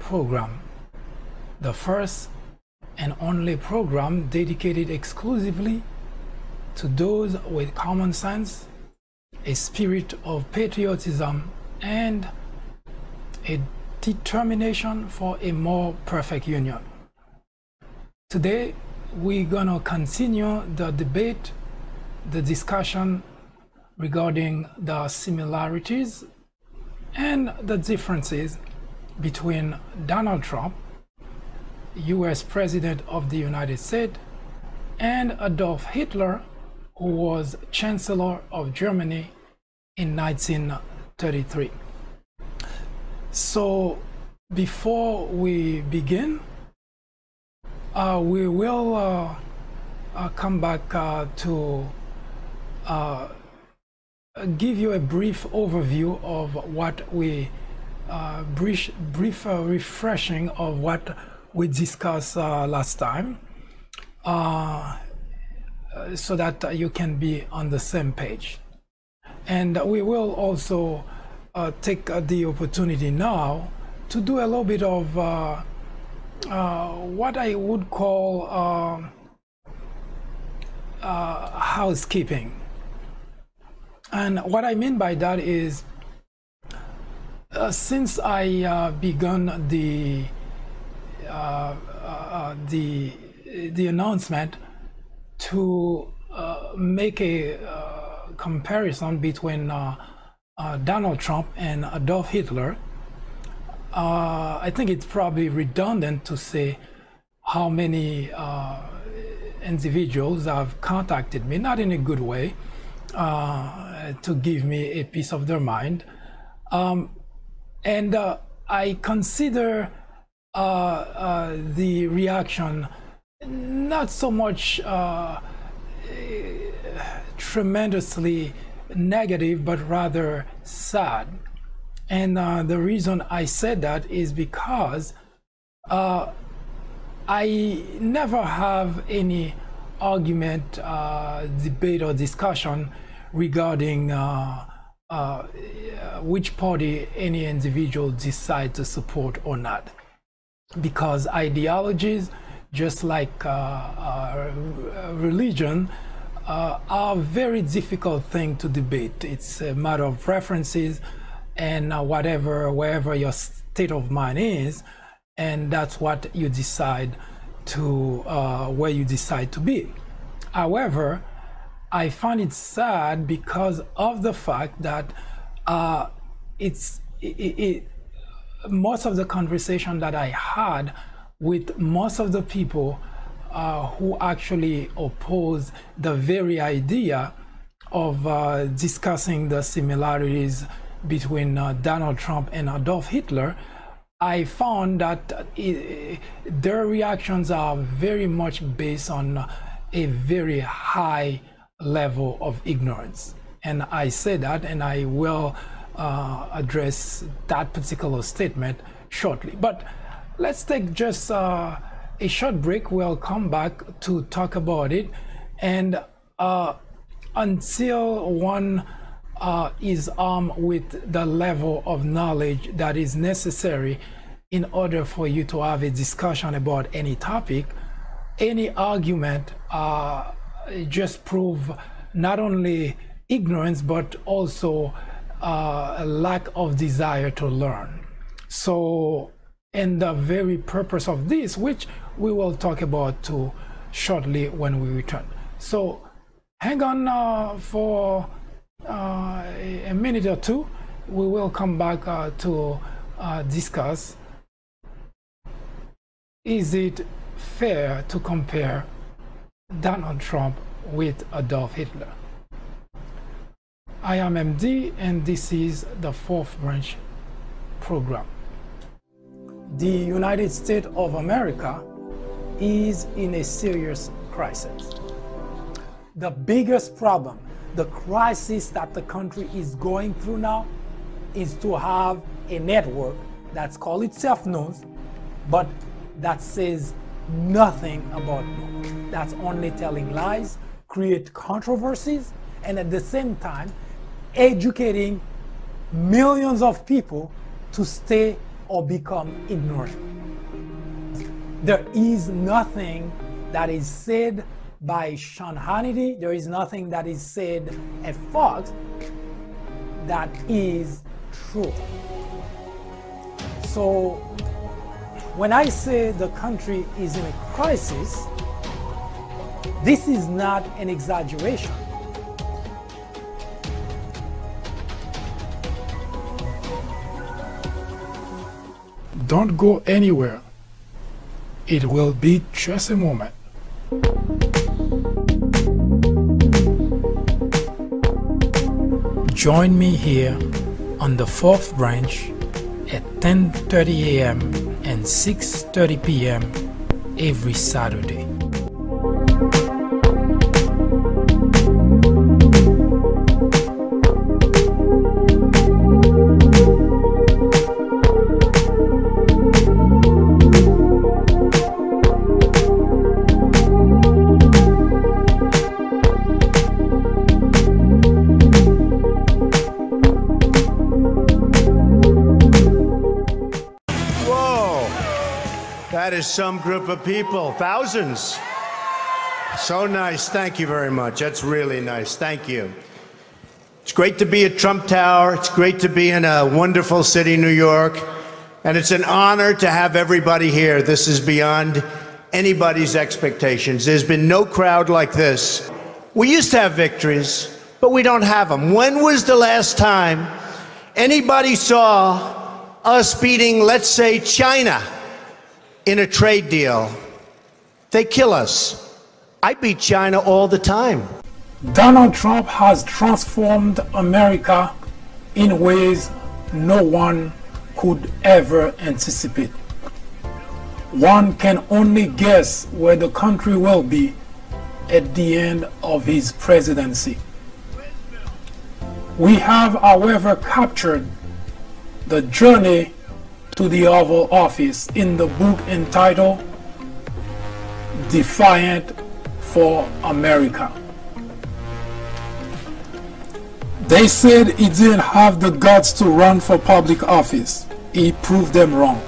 program, the first and only program dedicated exclusively to those with common sense, a spirit of patriotism, and a determination for a more perfect union. Today, we're gonna continue the debate, the discussion regarding the similarities and the differences between Donald Trump, US President of the United States, and Adolf Hitler, who was Chancellor of Germany in 1933. So before we begin, we will come back to give you a brief overview of what we brief refreshing of what we discussed last time, so that you can be on the same page. And we will also take the opportunity now to do a little bit of what I would call housekeeping. And what I mean by that is, since I begun the announcement to make a comparison between Donald Trump and Adolf Hitler, I think it's probably redundant to say how many individuals have contacted me, not in a good way, to give me a piece of their mind. And I consider the reaction not so much tremendously negative, but rather sad. And the reason I said that is because I never have any argument, debate, or discussion regarding which party any individual decide to support or not, because ideologies, just like religion, are a very difficult thing to debate. It's a matter of preferences and wherever your state of mind is, and that's what you decide to where you decide to be. However, I find it sad because of the fact that most of the conversation that I had with most of the people who actually oppose the very idea of discussing the similarities between Donald Trump and Adolf Hitler, I found that their reactions are very much based on a very high level of ignorance. And I say that, and I will address that particular statement shortly. But let's take just a short break. We'll come back to talk about it. And until one is armed with the level of knowledge that is necessary in order for you to have a discussion about any topic, any argument just prove not only ignorance, but also a lack of desire to learn. So, and the very purpose of this, which we will talk about too shortly when we return. So hang on for a minute or two. We will come back to discuss, is it fair to compare Donald Trump with Adolf Hitler? I am MD, and this is the Fourth Branch program. The United States of America is in a serious crisis. The biggest problem, the crisis that the country is going through now, is to have a network that's called itself news, but that says nothing about news. That's only telling lies, create controversies, and at the same time educating millions of people to stay or become ignorant. There is nothing that is said by Sean Hannity, there is nothing that is said at Fox that is true. So when I say the country is in a crisis, this is not an exaggeration. Don't go anywhere. It will be just a moment. Join me here on the fourth branch at 10:30 a.m. and 6:30 p.m. every Saturday. That is some group of people, thousands. So nice. Thank you very much. That's really nice. Thank you. It's great to be at Trump Tower. It's great to be in a wonderful city, New York. And it's an honor to have everybody here. This is beyond anybody's expectations. There's been no crowd like this. We used to have victories, but we don't have them. When was the last time anybody saw us beating, let's say, China in a trade deal? They kill us. I beat China all the time. Donald Trump has transformed America in ways no one could ever anticipate. One can only guess where the country will be at the end of his presidency. We have, however, captured the journey to the Oval Office in the book entitled Defiant for America. They said he didn't have the guts to run for public office. He proved them wrong.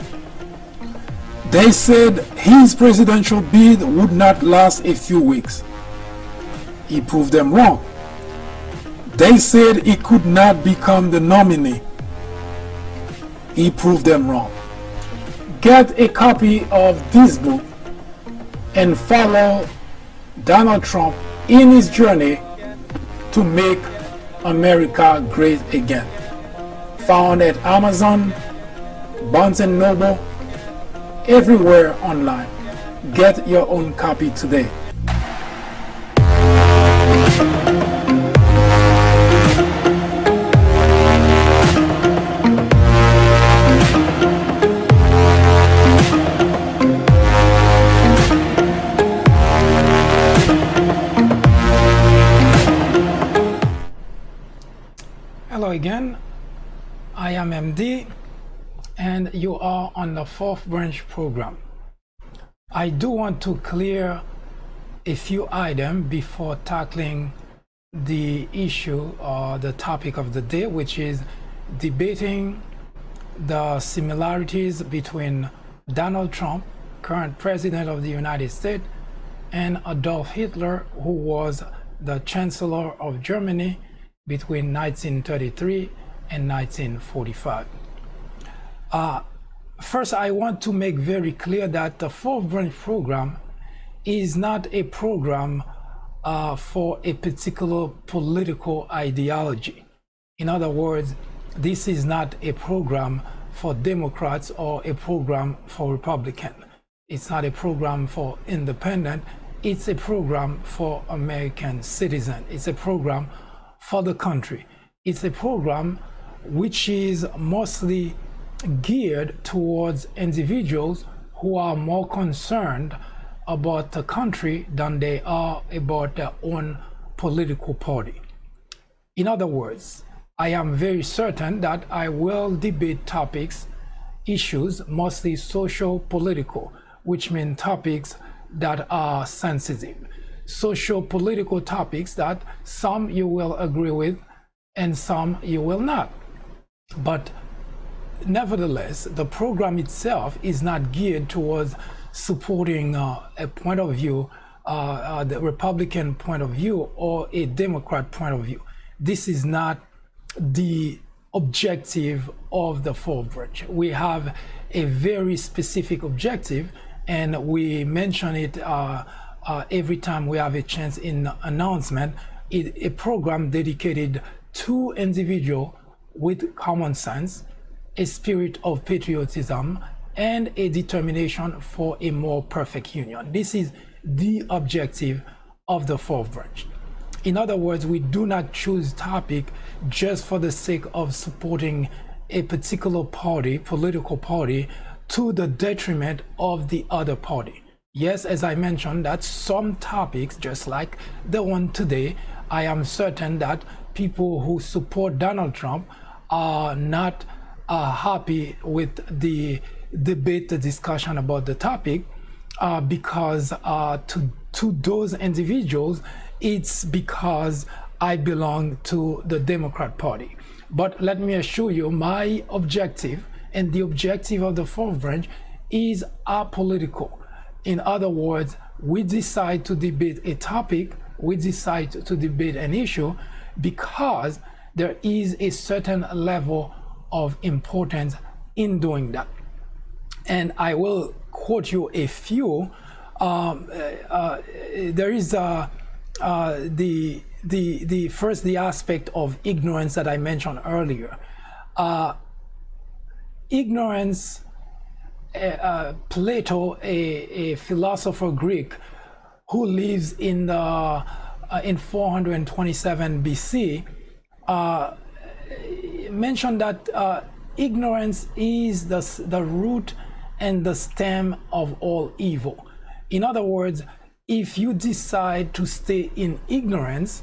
They said his presidential bid would not last a few weeks. He proved them wrong. They said he could not become the nominee. He proved them wrong. Get a copy of this book and follow Donald Trump in his journey to make America great again. Found at Amazon, Barnes & Noble, everywhere online. Get your own copy today. Hello again, I am MD and you are on the fourth branch program. I do want to clear a few items before tackling the issue or the topic of the day, which is debating the similarities between Donald Trump, current president of the United States, and Adolf Hitler, who was the Chancellor of Germany between 1933 and 1945. First, I want to make very clear that the fourth branch program is not a program for a particular political ideology. In other words, this is not a program for Democrats or a program for Republicans. It's not a program for independent. It's a program for American citizens. It's a program for the country. It's a program which is mostly geared towards individuals who are more concerned about the country than they are about their own political party. In other words, I am very certain that I will debate topics, issues, mostly social-political, which mean topics that are sensitive. Socio-political topics that some you will agree with and some you will not. But nevertheless, the program itself is not geared towards supporting a point of view, the Republican point of view or a Democrat point of view. This is not the objective of the fourth branch. We have a very specific objective, and we mention it every time we have a chance in announcement. A program dedicated to individuals with common sense, a spirit of patriotism, and a determination for a more perfect union. This is the objective of the fourth branch. In other words, we do not choose topic just for the sake of supporting a particular party, political party, to the detriment of the other party. Yes, as I mentioned, that some topics, just like the one today, I am certain that people who support Donald Trump are not happy with the debate, the discussion about the topic, because to those individuals, it's because I belong to the Democrat Party. But let me assure you, my objective and the objective of the fourth branch is apolitical. In other words, we decide to debate a topic, we decide to debate an issue because there is a certain level of importance in doing that. And I will quote you a few. There is the aspect of ignorance that I mentioned earlier. Ignorance, Plato, a philosopher Greek who lives in 427 BC, mentioned that ignorance is the root and the stem of all evil. In other words, if you decide to stay in ignorance,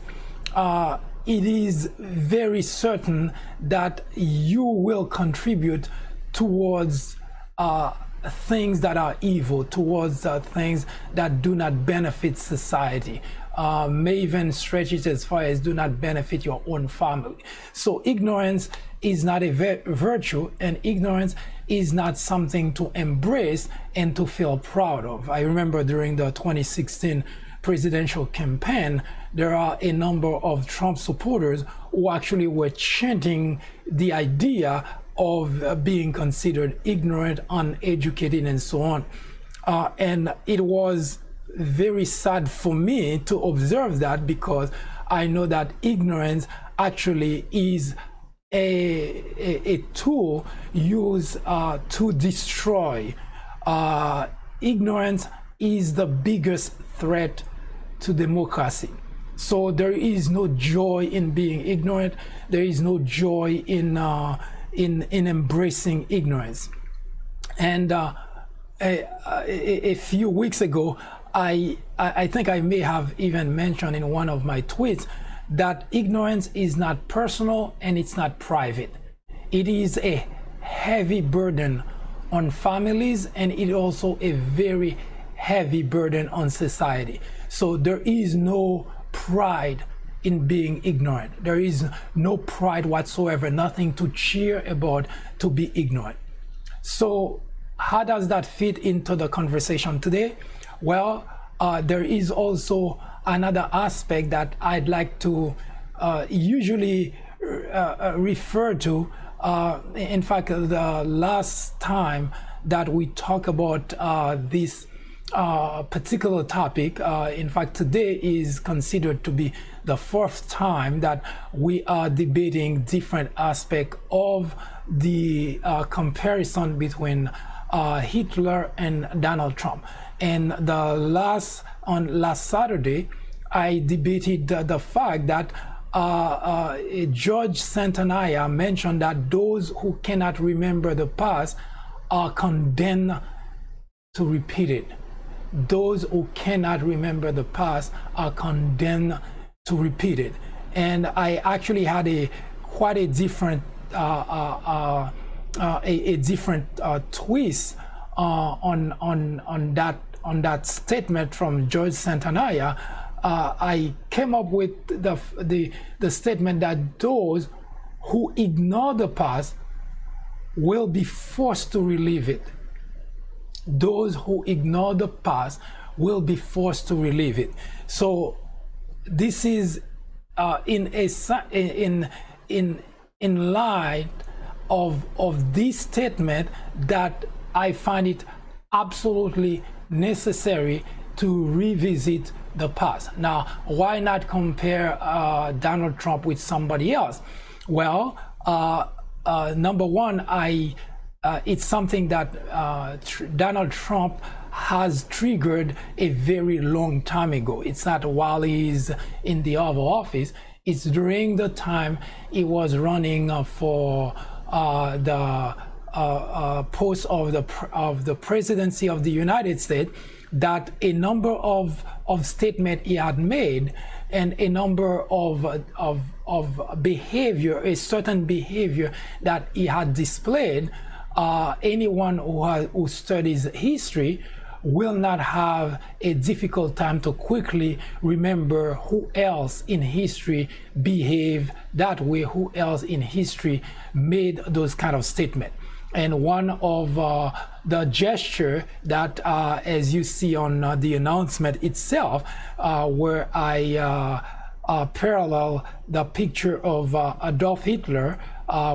it is very certain that you will contribute towards things that are evil, towards things that do not benefit society, may even stretch it as far as do not benefit your own family. So ignorance is not a virtue, and ignorance is not something to embrace and to feel proud of. I remember during the 2016 presidential campaign, there are a number of Trump supporters who actually were chanting the idea of being considered ignorant, uneducated, and so on. And it was very sad for me to observe that, because I know that ignorance actually is a tool used to destroy. Ignorance is the biggest threat to democracy. So there is no joy in being ignorant. There is no joy in embracing ignorance. And a few weeks ago, I think I may have even mentioned in one of my tweets that ignorance is not personal and it's not private. It is a heavy burden on families, and it also a very heavy burden on society. So there is no pride in being ignorant. There is no pride whatsoever, nothing to cheer about to be ignorant. So how does that fit into the conversation today? Well, there is also another aspect that I'd like to usually refer to. In fact, the last time that we talk about this particular topic, in fact, today is considered to be the fourth time that we are debating different aspects of the comparison between Hitler and Donald Trump. And last Saturday, I debated the fact that George Santaniah mentioned that those who cannot remember the past are condemned to repeat it. Those who cannot remember the past are condemned to repeat it. And I actually had quite a different twist on that statement from George Santaniah. I came up with the statement that those who ignore the past will be forced to relive it. Those who ignore the past will be forced to relive it. So this is in light of this statement that I find it absolutely necessary to revisit the past. Now, why not compare Donald Trump with somebody else? Well, number one, it's something that Donald Trump has triggered a very long time ago. It's not while he's in the Oval Office. It's during the time he was running for the post of the presidency of the United States, that a number of statements he had made and a number of behavior, a certain behavior that he had displayed. Anyone who studies history will not have a difficult time to quickly remember who else in history behaved that way, who else in history made those kind of statements. And one of the gesture that, as you see on the announcement itself, where I parallel the picture of Adolf Hitler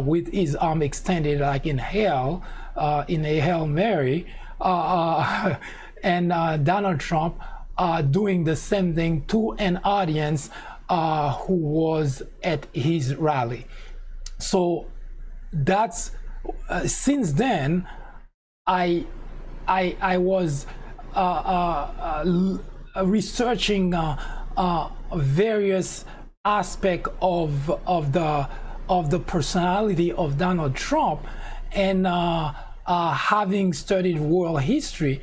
with his arm extended like in hell, in a Hail Mary, and Donald Trump doing the same thing to an audience who was at his rally. So that's since then I was researching various aspects of the personality of Donald Trump, and having studied world history,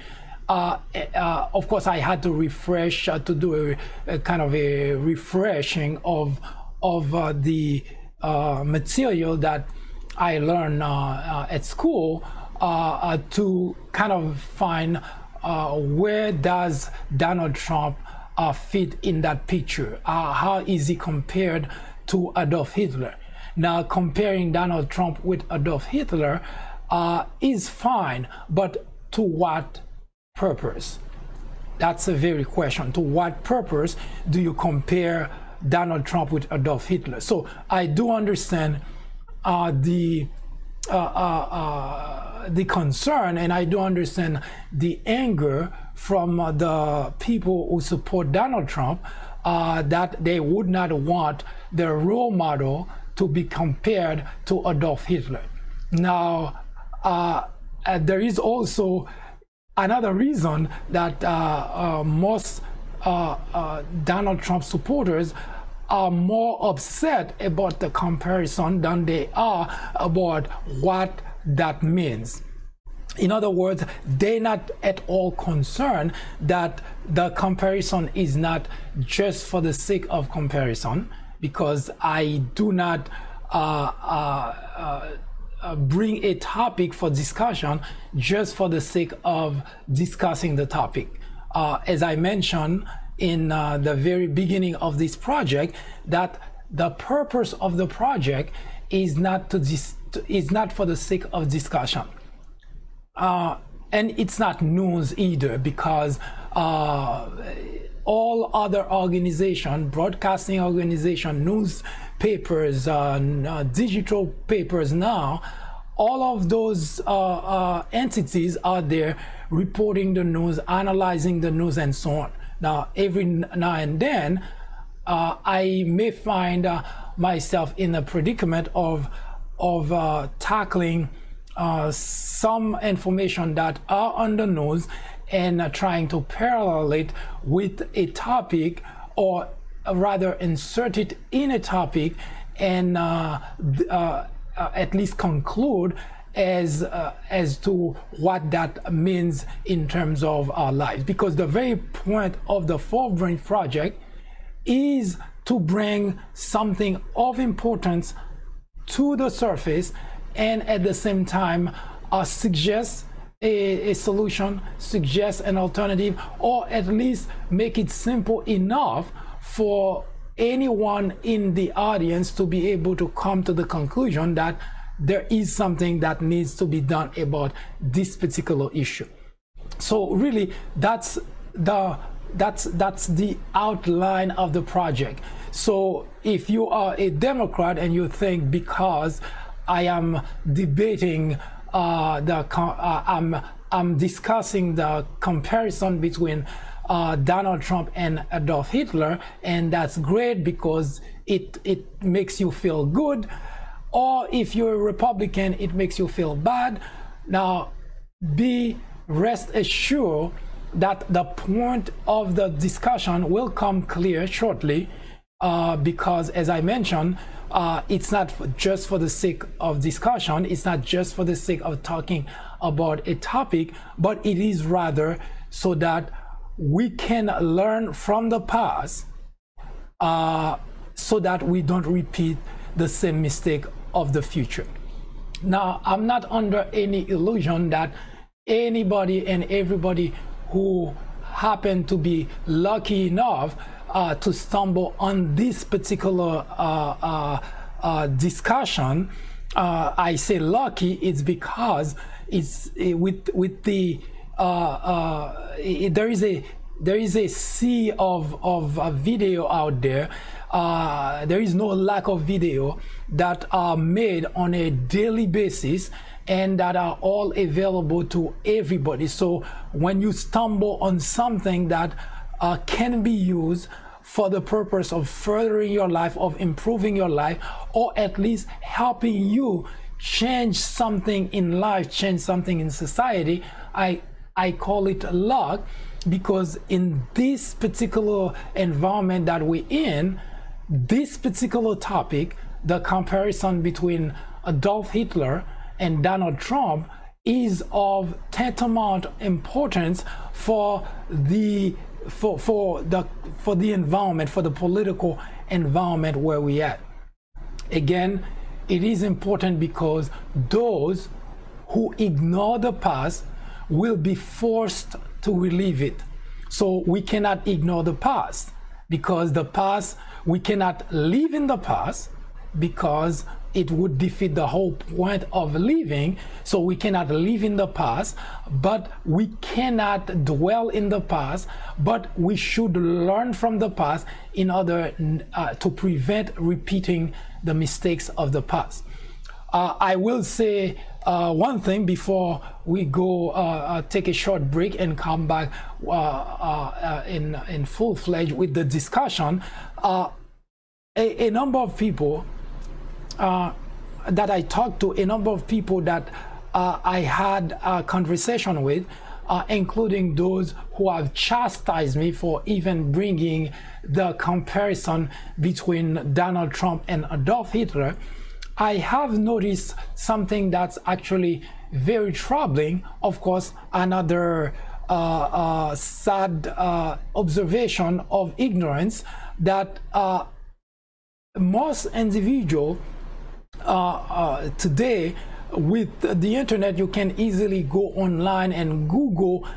of course I had to refresh, to do a kind of a refreshing of the material that I learned at school, to kind of find where does Donald Trump fit in that picture. How is he compared to Adolf Hitler? Now, comparing Donald Trump with Adolf Hitler is fine, but to what purpose? That's a very question. To what purpose do you compare Donald Trump with Adolf Hitler? So I do understand the concern, and I do understand the anger from the people who support Donald Trump, that they would not want their role model to be compared to Adolf Hitler. Now, there is also another reason that most Donald Trump supporters are more upset about the comparison than they are about what that means. In other words, they're not at all concerned that the comparison is not just for the sake of comparison, because I do not bring a topic for discussion just for the sake of discussing the topic. As I mentioned in the very beginning of this project, that the purpose of the project is not for the sake of discussion, and it's not news either, because all other organizations, broadcasting organizations, newspapers, digital papers now, all of those entities are there reporting the news, analyzing the news, and so on. Now, every now and then, I may find myself in a predicament of tackling some information that are on the news and trying to parallel it with a topic, or rather insert it in a topic, and at least conclude as to what that means in terms of our lives. Because the very point of the Fourth Brain Project is to bring something of importance to the surface, and at the same time suggest a solution, suggest an alternative, or at least make it simple enough for anyone in the audience to be able to come to the conclusion that there is something that needs to be done about this particular issue. So really, that's the outline of the project. So if you are a Democrat and you think because I am debating I'm discussing the comparison between Donald Trump and Adolf Hitler, and that's great because it makes you feel good, or if you're a Republican, it makes you feel bad. Now, rest assured that the point of the discussion will come clear shortly, because as I mentioned, it's not just for the sake of discussion, it's not just for the sake of talking about a topic, but it is rather so that we can learn from the past, so that we don't repeat the same mistake of the future. Now, I'm not under any illusion that anybody and everybody who happen to be lucky enough to stumble on this particular discussion, I say lucky, it's because it's with the there is a sea of video out there. There is no lack of video that are made on a daily basis and that are all available to everybody. So when you stumble on something that can be used for the purpose of furthering your life, of improving your life, or at least helping you change something in life, change something in society, I call it luck, because in this particular environment that we're in, this particular topic, the comparison between Adolf Hitler and Donald Trump, is of tantamount importance for the environment, for the political environment where we at. Again, it is important because those who ignore the past will be forced to relive it. So we cannot ignore the past, because the past, we cannot live in the past, because it would defeat the whole point of living. So we cannot live in the past, but we cannot dwell in the past, but we should learn from the past in order to prevent repeating the mistakes of the past. I will say one thing before we go take a short break and come back in full-fledged with the discussion. A number of people that I talked to, a number of people that I had a conversation with, including those who have chastised me for even bringing the comparison between Donald Trump and Adolf Hitler, I have noticed something that's actually very troubling. Of course, another sad observation of ignorance, that most individuals today, with the internet, you can easily go online and Google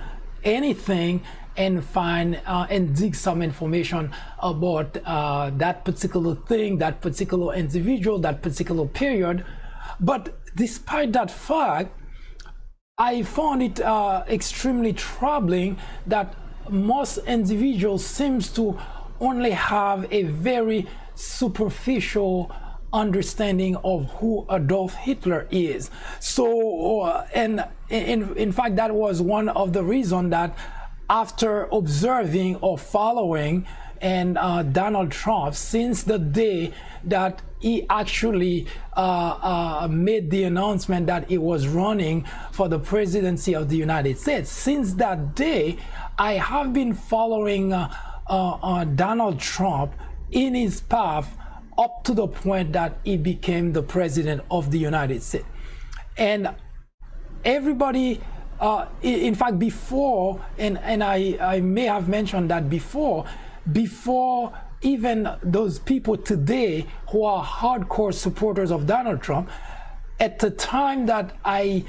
anything and find and dig some information about that particular thing, that particular individual, that particular period. But despite that fact, I found it extremely troubling that most individuals seems to only have a very superficial understanding of who Adolf Hitler is. So, and in fact, that was one of the reasons that after observing or following and Donald Trump since the day that he actually made the announcement that he was running for the presidency of the United States, since that day, I have been following Donald Trump in his path up to the point that he became the president of the United States. And everybody, in fact, before, and I may have mentioned that before even those people today who are hardcore supporters of Donald Trump, at the time that I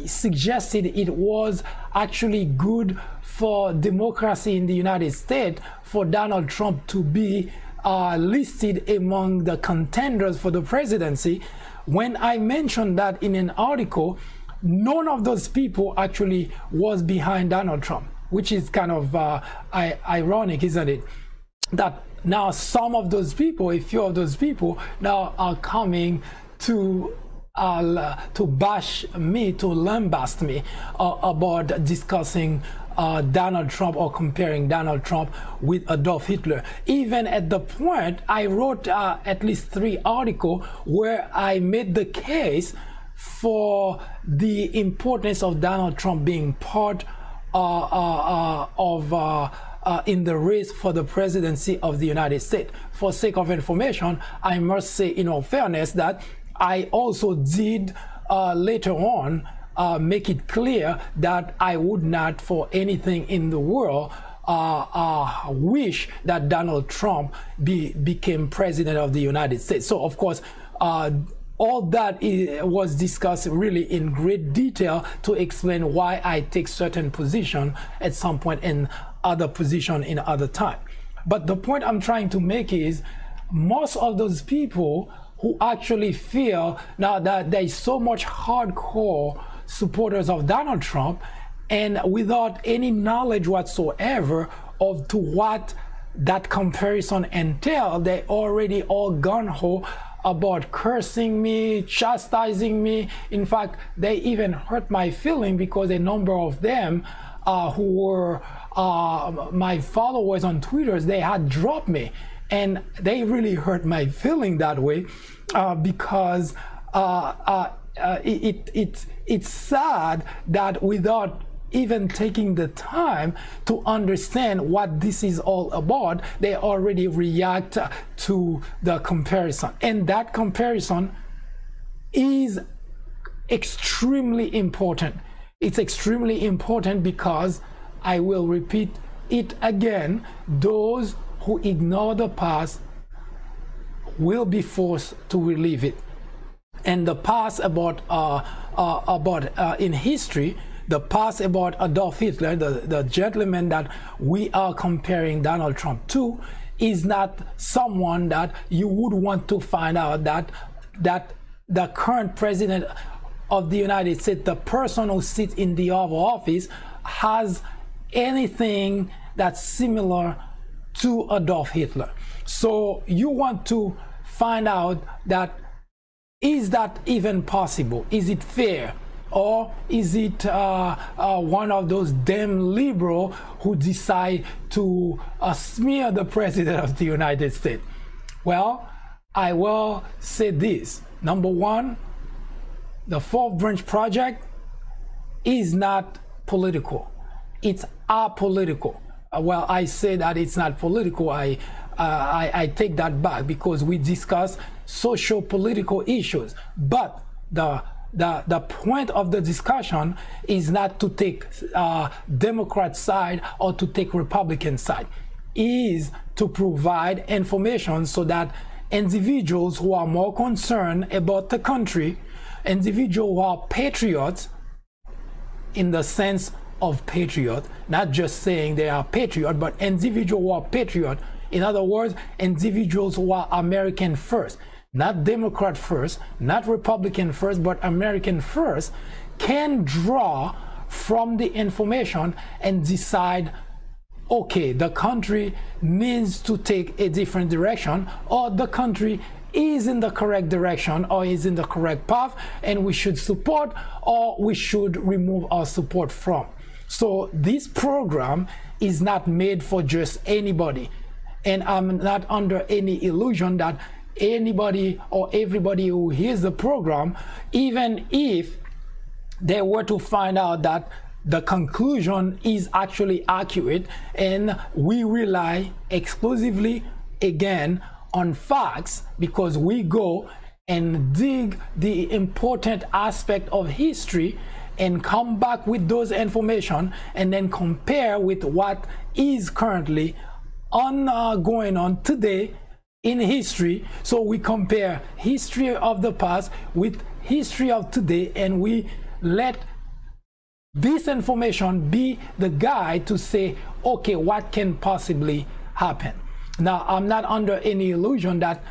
suggested it was actually good for democracy in the United States for Donald Trump to be listed among the contenders for the presidency, when I mentioned that in an article, none of those people actually was behind Donald Trump, which is kind of ironic, isn't it? That now some of those people, a few of those people, now are coming to bash me, to lambast me about discussing Donald Trump or comparing Donald Trump with Adolf Hitler. Even at the point, I wrote at least 3 articles where I made the case for the importance of Donald Trump being part in the race for the presidency of the United States. For sake of information, I must say, in all fairness, that I also did later on make it clear that I would not for anything in the world wish that Donald Trump became president of the United States. So of course, all that was discussed really in great detail to explain why I take certain position at some point and other position in other time. But the point I'm trying to make is most of those people who actually feel now that there is so much hardcore supporters of Donald Trump and without any knowledge whatsoever of to what that comparison entails, they already all gung-ho about cursing me, chastising me. In fact, they even hurt my feeling because a number of them who were my followers on Twitter, they had dropped me. And they really hurt my feeling that way because it's sad that without even taking the time to understand what this is all about, they already react to the comparison. And that comparison is extremely important. It's extremely important because, I will repeat it again, those who ignore the past will be forced to relive it. And the past about in history, the past about Adolf Hitler, the gentleman that we are comparing Donald Trump to, is not someone that you would want to find out that the current president of the United States, the person who sits in the Oval Office, has anything that's similar to Adolf Hitler. So you want to find out that, is that even possible? Is it fair? Or is it one of those damn liberals who decide to smear the president of the United States? Well, I will say this. Number one, the Fourth Branch Project is not political. It's apolitical. Well, I say that it's not political. I take that back because we discuss socio-political issues. But the point of the discussion is not to take Democrat side or to take Republican side. Is to provide information so that individuals who are more concerned about the country, individuals who are patriots in the sense of patriot, not just saying they are patriot, but individuals who are patriot. In other words, individuals who are American first, not Democrat first, not Republican first, but American first, can draw from the information and decide, okay, the country needs to take a different direction, or the country is in the correct direction or is in the correct path, and we should support or we should remove our support from. So this program is not made for just anybody, and I'm not under any illusion that anybody or everybody who hears the program, even if they were to find out that the conclusion is actually accurate, and we rely exclusively again on facts because we go and dig the important aspect of history and come back with those information and then compare with what is currently going on today in history. So we compare history of the past with history of today, and we let this information be the guide to say, okay, what can possibly happen? Now, I'm not under any illusion that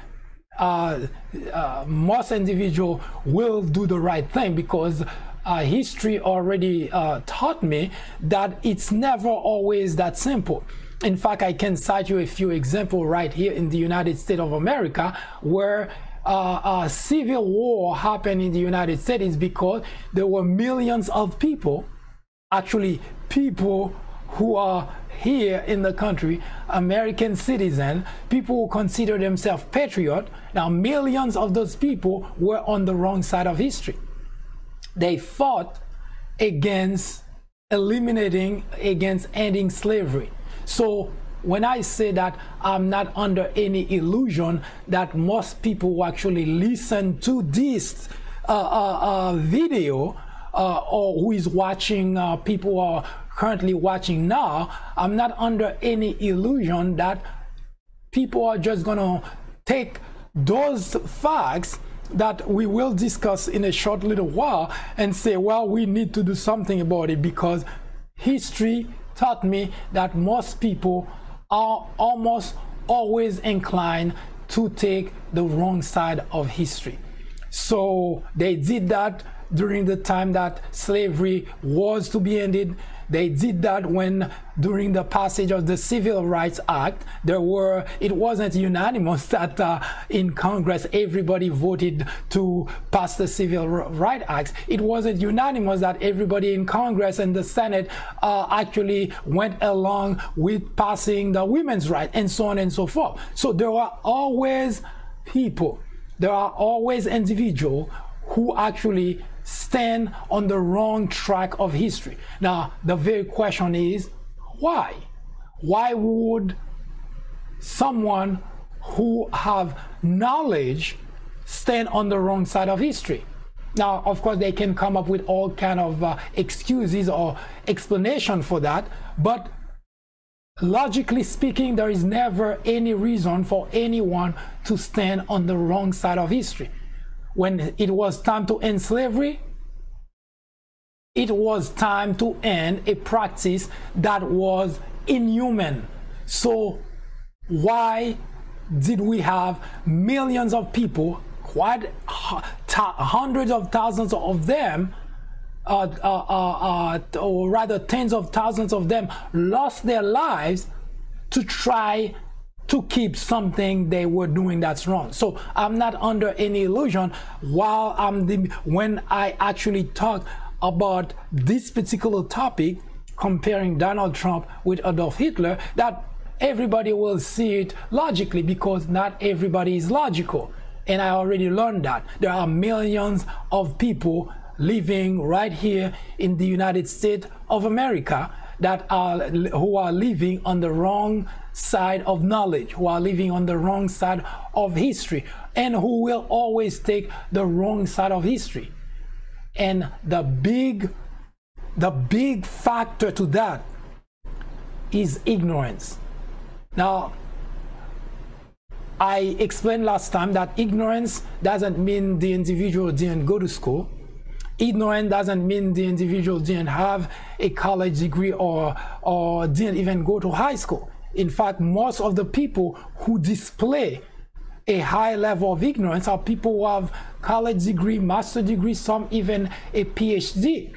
most individual will do the right thing, because history already taught me that it's never always that simple. In fact, I can cite you a few examples right here in the United States of America, where a civil war happened in the United States because there were millions of people, actually people who are here in the country, American citizens, people who consider themselves patriot. Now, millions of those people were on the wrong side of history. They fought against ending slavery. So when I say that, I'm not under any illusion that most people who actually listen to this video or who is watching, people who are currently watching now, I'm not under any illusion that people are just gonna take those facts that we will discuss in a short little while and say, well, we need to do something about it, because history taught me that most people are almost always inclined to take the wrong side of history. So they did that during the time that slavery was to be ended. They did that when, during the passage of the Civil Rights Act, it wasn't unanimous that in Congress everybody voted to pass the Civil Rights Act. It wasn't unanimous that everybody in Congress and the Senate actually went along with passing the women's rights, and so on and so forth. So there are always people, there are always individuals who actually stand on the wrong track of history. Now, the very question is, why? Why would someone who have knowledge stand on the wrong side of history? Now, of course, they can come up with all kind of excuses or explanation for that, but logically speaking, there is never any reason for anyone to stand on the wrong side of history. When it was time to end slavery, it was time to end a practice that was inhuman. So why did we have millions of people, quite hundreds of thousands of them, or rather tens of thousands of them, lost their lives to try to keep something they were doing that's wrong? So I'm not under any illusion when I actually talk about this particular topic, comparing Donald Trump with Adolf Hitler, that everybody will see it logically, because not everybody is logical. And I already learned that. There are millions of people living right here in the United States of America who are living on the wrong side of knowledge, who are living on the wrong side of history, and who will always take the wrong side of history. And the big factor to that is ignorance. Now, I explained last time that ignorance doesn't mean the individual didn't go to school. Ignorance doesn't mean the individual didn't have a college degree or didn't even go to high school. In fact, most of the people who display a high level of ignorance are people who have college degree, master degree, some even a PhD.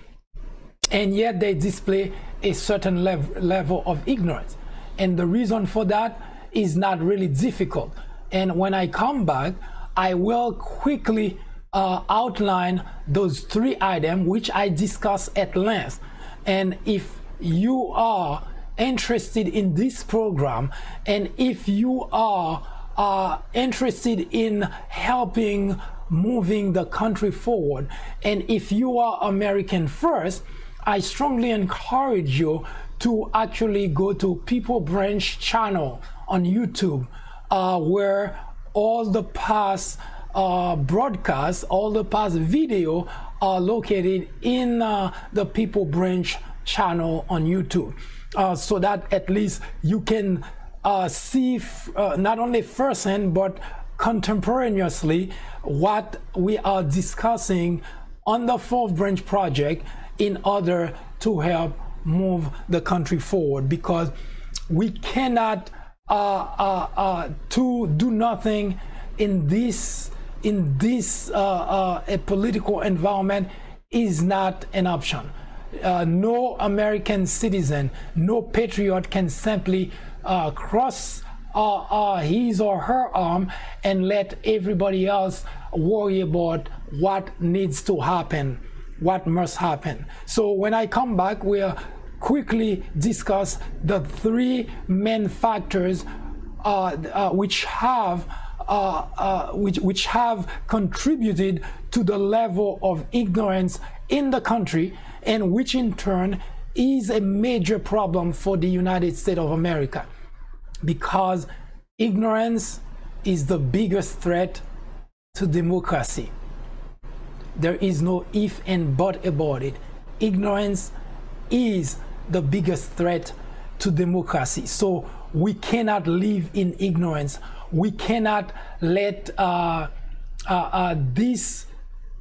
And yet they display a certain level of ignorance. And the reason for that is not really difficult. And when I come back, I will quickly outline those 3 items which I discuss at length. And if you are interested in this program, and if you are interested in helping moving the country forward, and if you are American first, I strongly encourage you to actually go to People Branch channel on YouTube, where all the past broadcasts, all the past video are located in the People Branch channel on YouTube, so that at least you can see not only firsthand but contemporaneously what we are discussing on the 4th Branch Project in order to help move the country forward, because we cannot to do nothing in this a political environment is not an option. No American citizen, no patriot can simply cross his or her arm and let everybody else worry about what needs to happen, what must happen. So when I come back, we'll quickly discuss the three main factors which have contributed to the level of ignorance in the country, and which in turn is a major problem for the United States of America, because ignorance is the biggest threat to democracy. There is no if and but about it. Ignorance is the biggest threat to democracy. So we cannot live in ignorance. We cannot let this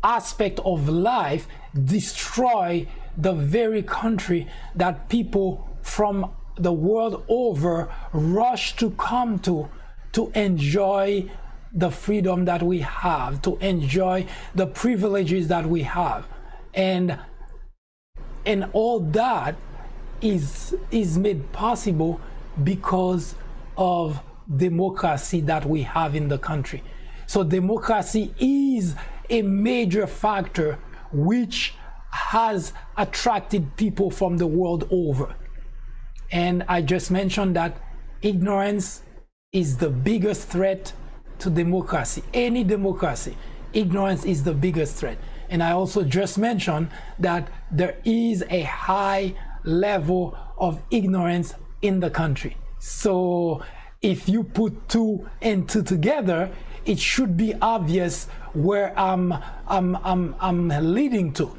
aspect of life destroy the very country that people from the world over rush to come to enjoy the freedom that we have, to enjoy the privileges that we have. And all that is made possible because of democracy that we have in the country. So democracy is a major factor which has attracted people from the world over. And I just mentioned that ignorance is the biggest threat to democracy. Any democracy, ignorance is the biggest threat. And I also just mentioned that there is a high level of ignorance in the country. So if you put two and two together, it should be obvious where I'm leading to.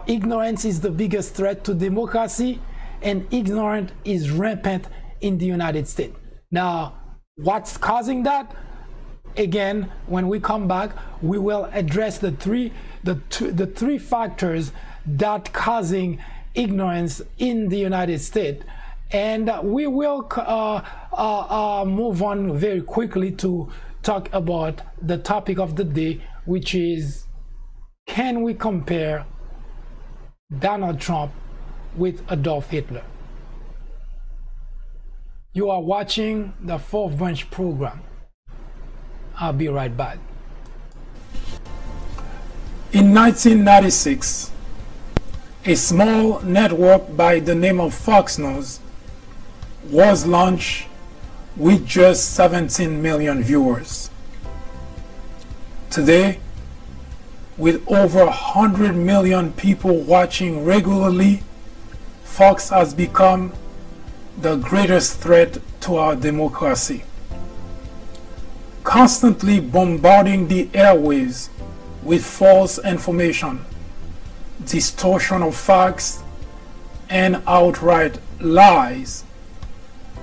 Ignorance is the biggest threat to democracy, and ignorance is rampant in the United States. Now, what's causing that? Again, when we come back, we will address the three factors that causing ignorance in the United States, and we will move on very quickly to talk about the topic of the day, which is, can we compare Donald Trump with Adolf Hitler? You are watching the Fourth Branch program. I'll be right back. In 1996, a small network by the name of Fox News was launched with just 17 million viewers. Today, with over 100 million people watching regularly, Fox has become the greatest threat to our democracy, constantly bombarding the airwaves with false information, distortion of facts, and outright lies,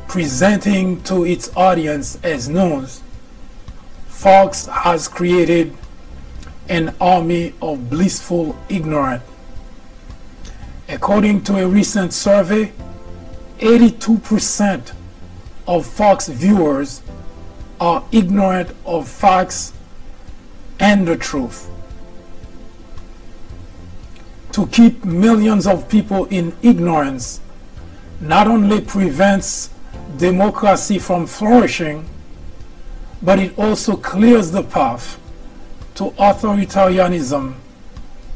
presenting to its audience as news. Fox has created an army of blissful ignorance. According to a recent survey, 82% of Fox viewers are ignorant of facts and the truth. To keep millions of people in ignorance not only prevents democracy from flourishing, but it also clears the path to authoritarianism,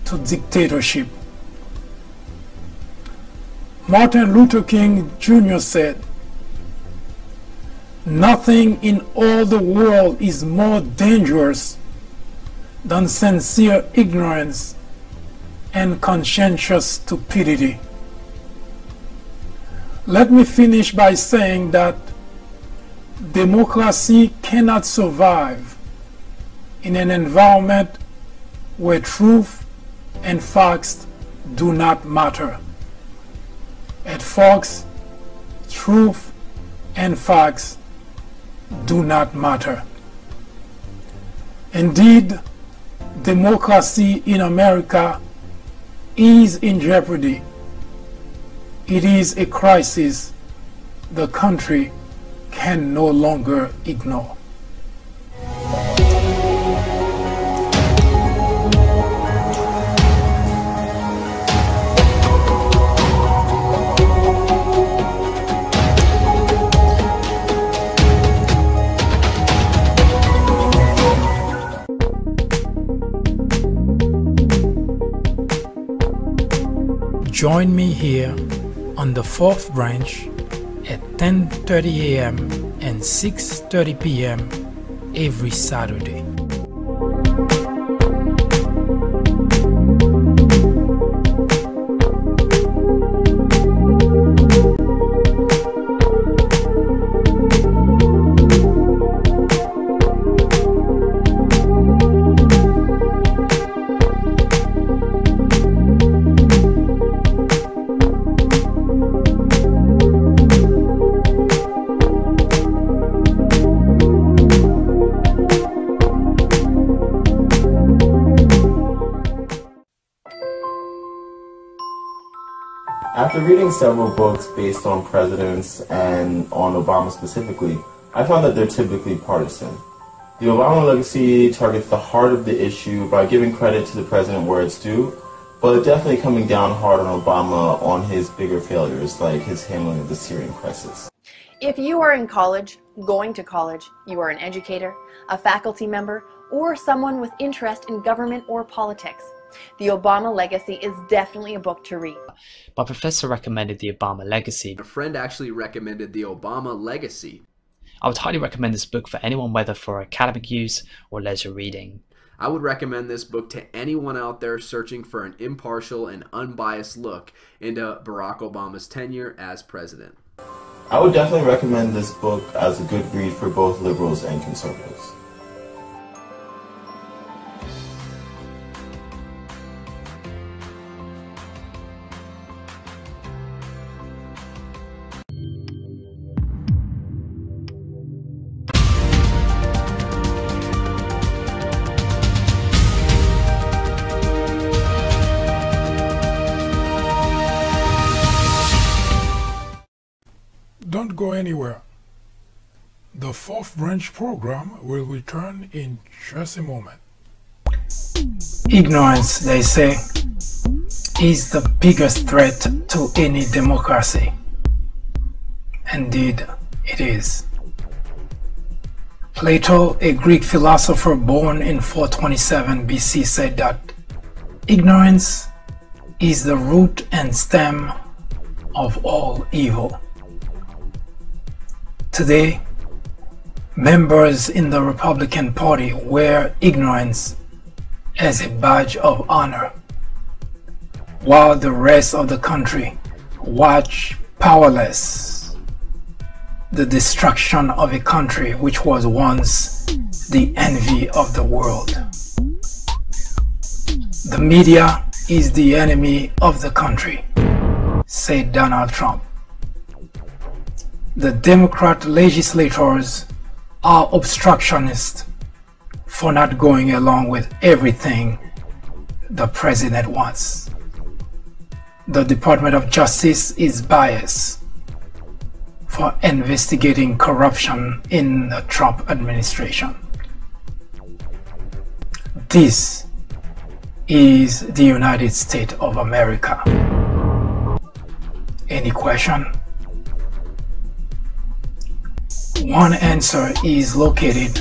to dictatorship. Martin Luther King Jr. said, "Nothing in all the world is more dangerous than sincere ignorance and conscientious stupidity." Let me finish by saying that democracy cannot survive in an environment where truth and facts do not matter. At Fox, truth and facts do not matter. Indeed, democracy in America is in jeopardy. It is a crisis the country can no longer ignore. join me here on the 4th branch at 10:30 a.m. and 6:30 p.m. every Saturday. After reading several books based on presidents and on Obama specifically, I found that they're typically partisan. The Obama legacy targets the heart of the issue by giving credit to the president where it's due, but definitely coming down hard on Obama on his bigger failures, like his handling of the Syrian crisis. If you are in college, going to college, you are an educator, a faculty member, or someone with interest in government or politics, The Obama Legacy is definitely a book to read. My professor recommended The Obama Legacy. A friend actually recommended The Obama Legacy. I would highly recommend this book for anyone, whether for academic use or leisure reading. I would recommend this book to anyone out there searching for an impartial and unbiased look into Barack Obama's tenure as president. I would definitely recommend this book as a good read for both liberals and conservatives. Don't go anywhere. The fourth branch program will return in just a moment. Ignorance, they say, is the biggest threat to any democracy. Indeed, it is. Plato, a Greek philosopher born in 427 BC, said that ignorance is the root and stem of all evil. Today, members in the Republican Party wear ignorance as a badge of honor, while the rest of the country watch powerless the destruction of a country which was once the envy of the world. The media is the enemy of the country, said Donald Trump. The Democrat legislators are obstructionists for not going along with everything the president wants. The Department of Justice is biased for investigating corruption in the Trump administration. This is the United States of America. Any question? One answer is located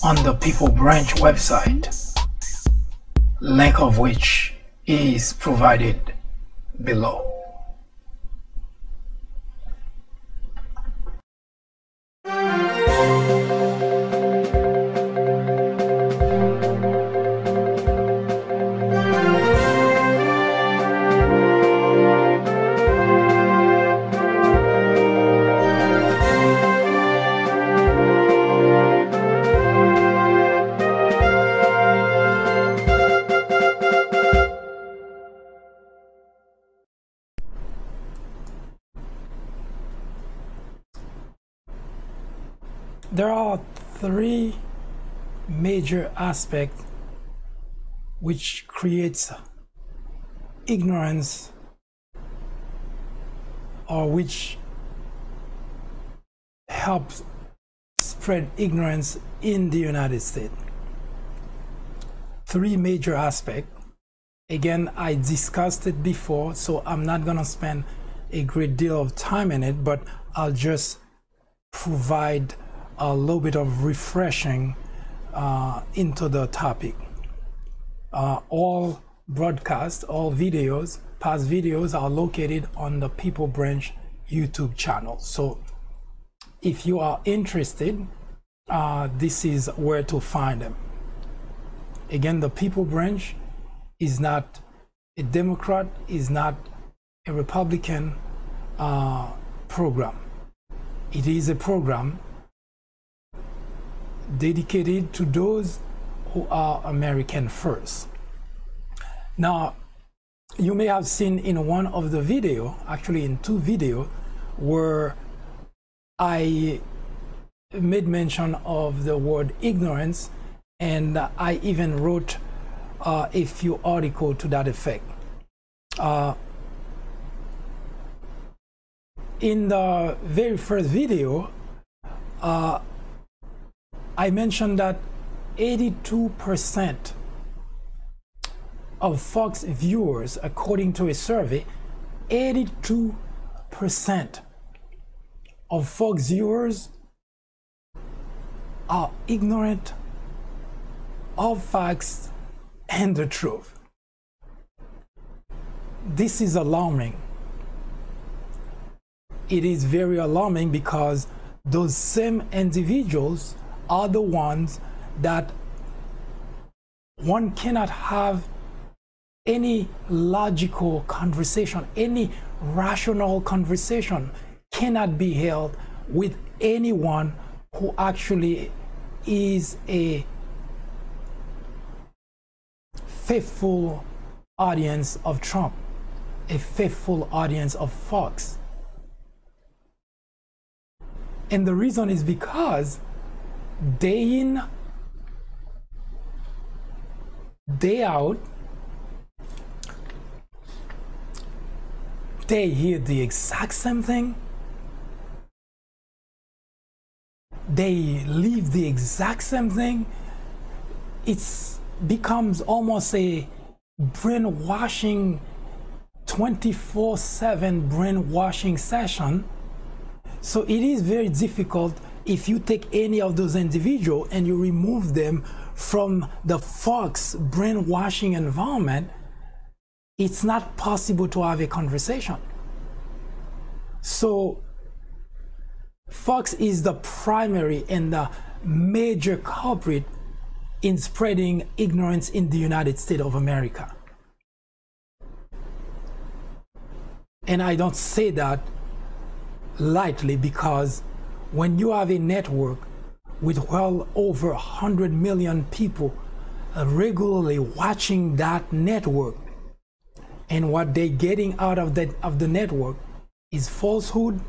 on the People Branch website, link of which is provided below. There are three major aspects which creates ignorance, or which helps spread ignorance in the United States. Three major aspects. Again, I discussed it before, so I'm not gonna spend a great deal of time in it, but I'll just provide a little bit of refreshing into the topic. All broadcasts, all videos past videos are located on the People Branch YouTube channel. So if you are interested, this is where to find them. Again, the People Branch is not a Democrat, is not a Republican program. It is a program dedicated to those who are American first. Now, you may have seen in one of the video, actually in two videos, where I made mention of the word ignorance, and I even wrote a few articles to that effect. In the very first video, I mentioned that 82% of Fox viewers, according to a survey, 82% of Fox viewers are ignorant of facts and the truth. This is alarming. It is very alarming because those same individuals are the ones that one cannot have any logical conversation, any rational conversation cannot be held with anyone who actually is a faithful audience of Trump, a faithful audience of Fox. And the reason is because day in, day out, they hear the exact same thing. They live the exact same thing. It becomes almost a brainwashing, 24/7 brainwashing session. So it is very difficult if you take any of those individuals and you remove them from the Fox brainwashing environment, it's not possible to have a conversation. So Fox is the primary and the major culprit in spreading ignorance in the United States of America. And I don't say that lightly, because when you have a network with well over 100 million people regularly watching that network, and what they're getting out of the network is falsehood,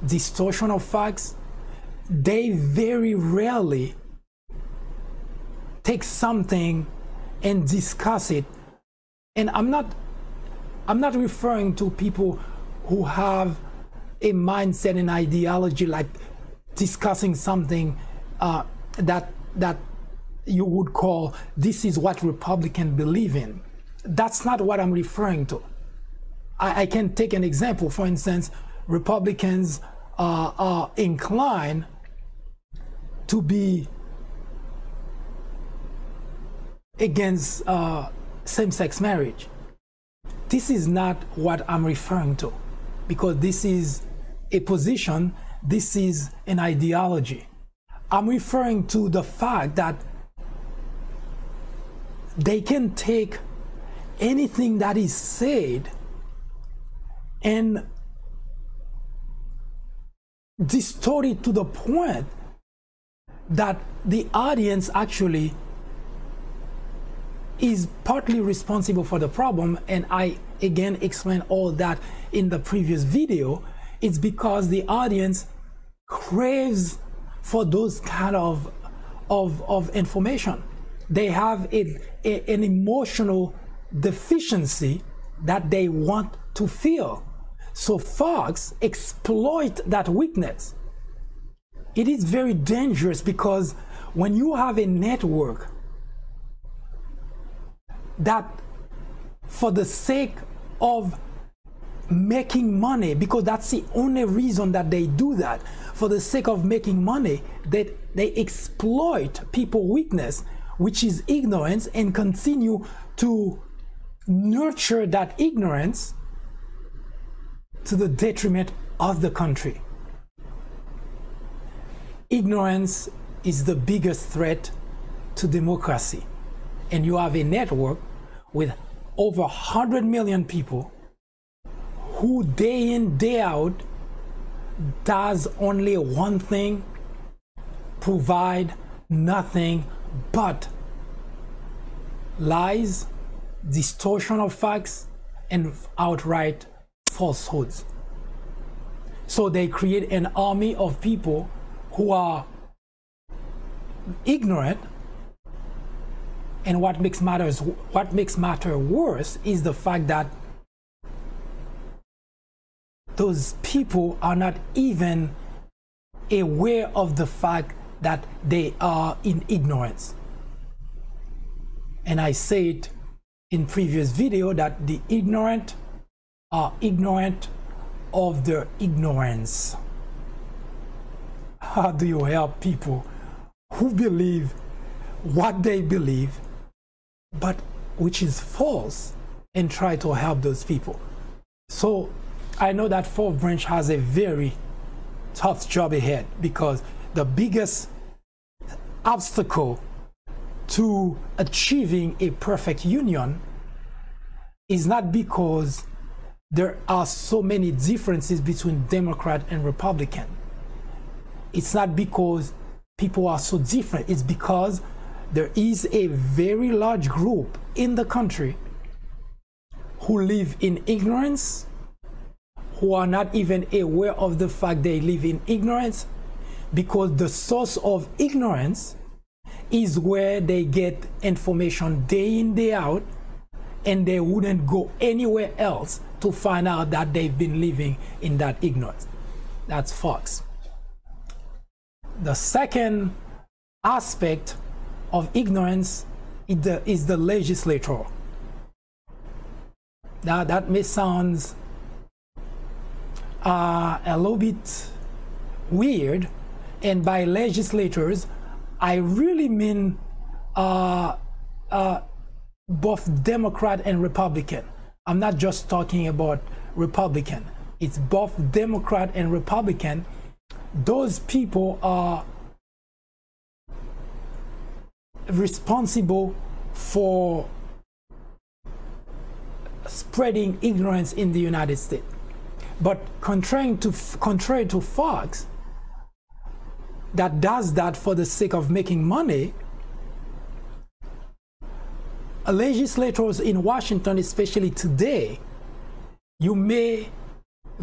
distortion of facts, they very rarely take something and discuss it. And I'm not referring to people who have a mindset and ideology like discussing something that you would call this is what Republicans believe in. That's not what I'm referring to. I can take an example. For instance, Republicans are inclined to be against same-sex marriage. This is not what I'm referring to, because this is a position, this is an ideology. I'm referring to the fact that they can take anything that is said and distort it to the point that the audience actually is partly responsible for the problem. And I again explained all that in the previous video. It's because the audience craves for those kind of information. They have an emotional deficiency that they want to feel. So Fox exploit that weakness. It is very dangerous, because when you have a network that, for the sake of making money, because that's the only reason that they do that, for the sake of making money, that they exploit people's weakness, which is ignorance, and continue to nurture that ignorance to the detriment of the country. Ignorance is the biggest threat to democracy. And you have a network with over 100 million people who day in, day out does only one thing: provide nothing but lies, distortion of facts, and outright falsehoods. So they create an army of people who are ignorant, and what makes matter worse is the fact that those people are not even aware of the fact that they are in ignorance. And I said in previous video that the ignorant are ignorant of their ignorance. How do you help people who believe what they believe, but which is false, and try to help those people? So I know that Fourth Branch has a very tough job ahead, because the biggest obstacle to achieving a perfect union is not because there are so many differences between Democrat and Republican. It's not because people are so different. It's because there is a very large group in the country who live in ignorance, who are not even aware of the fact they live in ignorance, because the source of ignorance is where they get information day in, day out, and they wouldn't go anywhere else to find out that they've been living in that ignorance. That's Fox. The second aspect of ignorance is the legislature. Now that may sound a little bit weird, and by legislators I really mean both Democrat and Republican. I'm not just talking about Republican. It's both Democrat and Republican. Those people are responsible for spreading ignorance in the United States. But contrary to Fox, that does that for the sake of making money, legislators in Washington, especially today, you may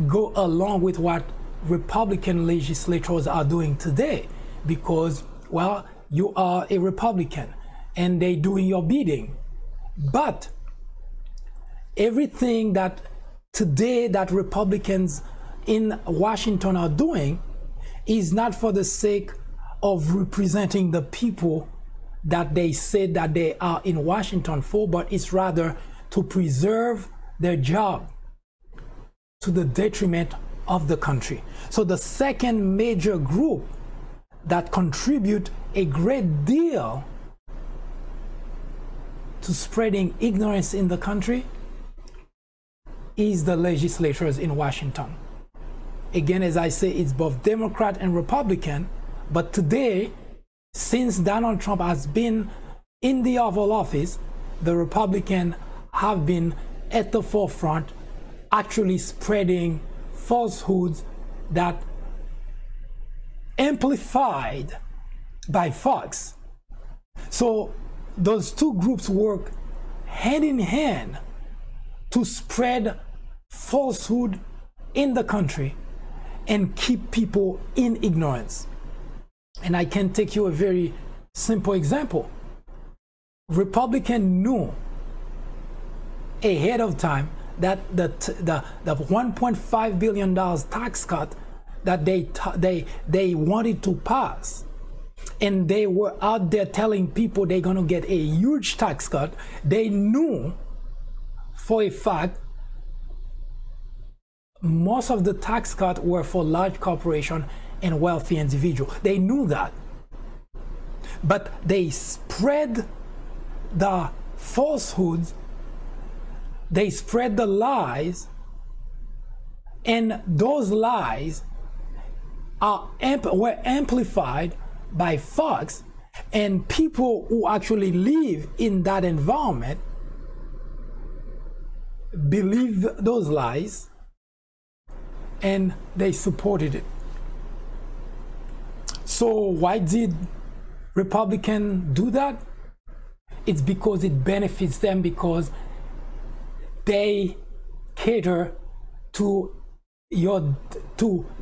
go along with what Republican legislators are doing today, because, well, you are a Republican and they doing your bidding. But everything that today that Republicans in Washington are doing is not for the sake of representing the people that they said that they are in Washington for, but it's rather to preserve their job to the detriment of the country. So the second major group that contribute a great deal to spreading ignorance in the country is the legislators in Washington. Again, as I say, it's both Democrat and Republican, but today, since Donald Trump has been in the Oval Office, the Republicans have been at the forefront, actually spreading falsehoods that amplified by Fox. So those two groups work hand in hand to spread falsehood in the country and keep people in ignorance. And I can take you a very simple example. Republicans knew ahead of time that the $1.5 billion tax cut that they wanted to pass, and they were out there telling people they're going to get a huge tax cut. They knew for a fact most of the tax cuts were for large corporations and wealthy individuals. They knew that. But they spread the falsehoods They spread the lies, and those lies were amplified by Fox, and people who actually live in that environment believe those lies, and they supported it. So why did Republicans do that? It's because it benefits them, because they cater to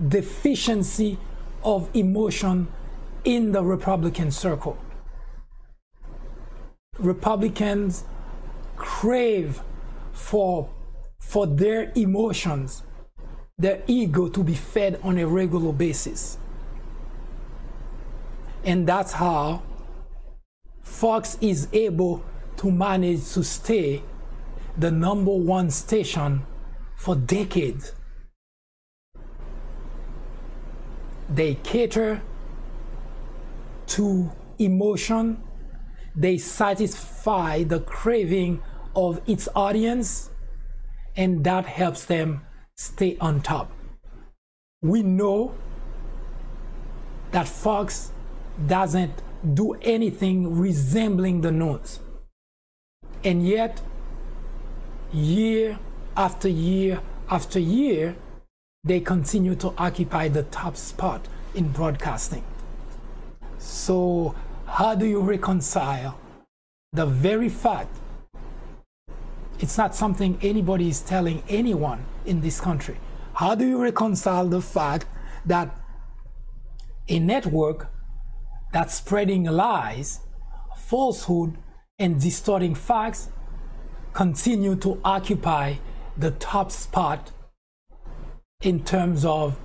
deficiency of emotion in the Republican circle. Republicans crave for their emotions, their ego, to be fed on a regular basis. And that's how Fox is able to manage to stay the #1 station for decades. They cater to emotion. They satisfy the craving of its audience, and that helps them stay on top. We know that Fox doesn't do anything resembling the news, and yet year after year after year, they continue to occupy the top spot in broadcasting. So how do you reconcile the very fact, it's not something anybody is telling anyone in this country, how do you reconcile the fact that a network that's spreading lies, falsehood, and distorting facts continue to occupy the top spot in terms of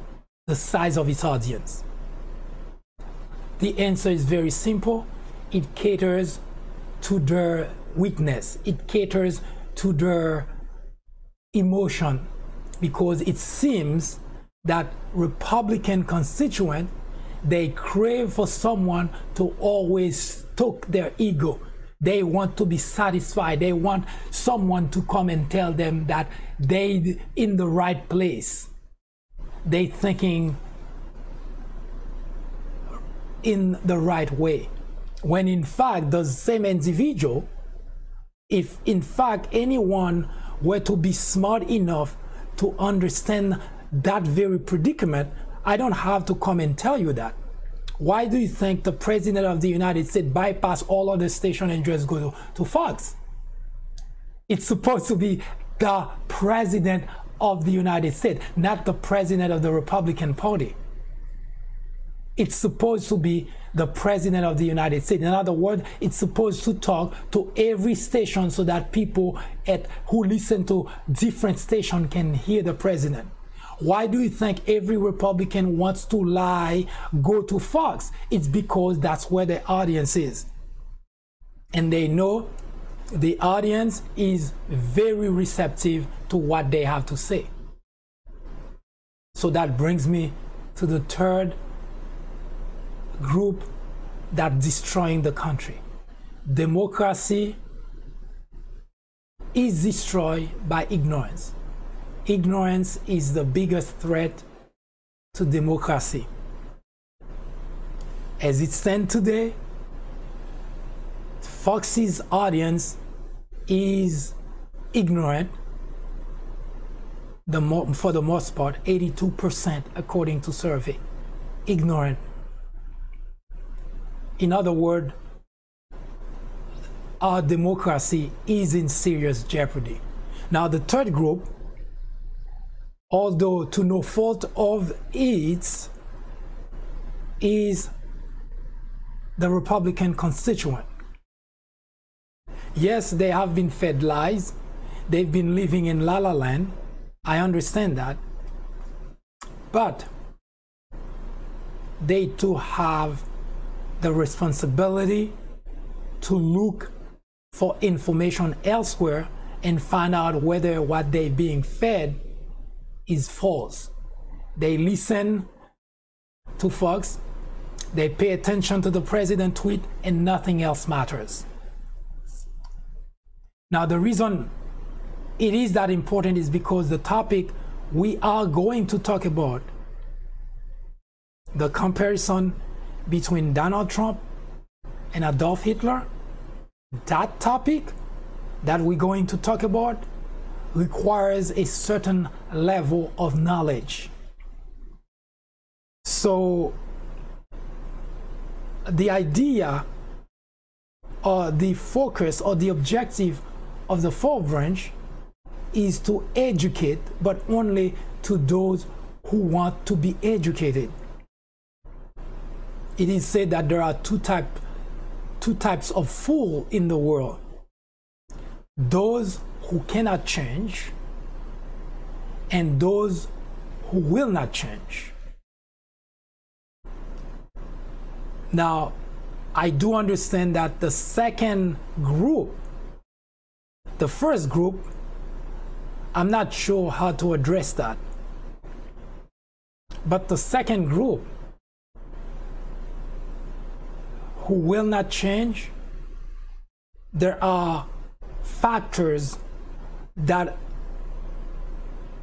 the size of its audience? The answer is very simple. It caters to their weakness. It caters to their emotion, because it seems that Republican constituents, they crave for someone to always stoke their ego. They want to be satisfied. They want someone to come and tell them that they're in the right place. They thinking in the right way. When in fact, the same individual, if in fact anyone were to be smart enough to understand that very predicament, I don't have to come and tell you that. Why do you think the President of the United States bypass all other stations and just go to Fox? It's supposed to be the President of the United States, not the President of the Republican Party. It's supposed to be the President of the United States. In other words, it's supposed to talk to every station so that people who listen to different stations can hear the President. Why do you think every Republican wants to lie, go to Fox? It's because that's where the audience is. And they know the audience is very receptive to what they have to say. So that brings me to the third group that's destroying the country. Democracy is destroyed by ignorance. Ignorance is the biggest threat to democracy. As it stands today, Fox's audience is ignorant, for the most part, 82% according to survey. Ignorant. In other words, our democracy is in serious jeopardy. Now the third group, although to no fault of its, is the Republican constituent. Yes, they have been fed lies. They've been living in la la land. I understand that. But they too have the responsibility to look for information elsewhere and find out whether what they're being fed is false. They listen to Fox, they pay attention to the president tweet, and nothing else matters. Now the reason it is that important is because the topic we are going to talk about, the comparison between Donald Trump and Adolf Hitler, that topic that we're going to talk about requires a certain level of knowledge. So the idea or the focus or the objective of the fourth branch is to educate, but only to those who want to be educated. It is said that there are two types of fool in the world: those who cannot change and those who will not change. Now, I do understand that the second group, the first group, I'm not sure how to address that. But the second group, who will not change, there are factors that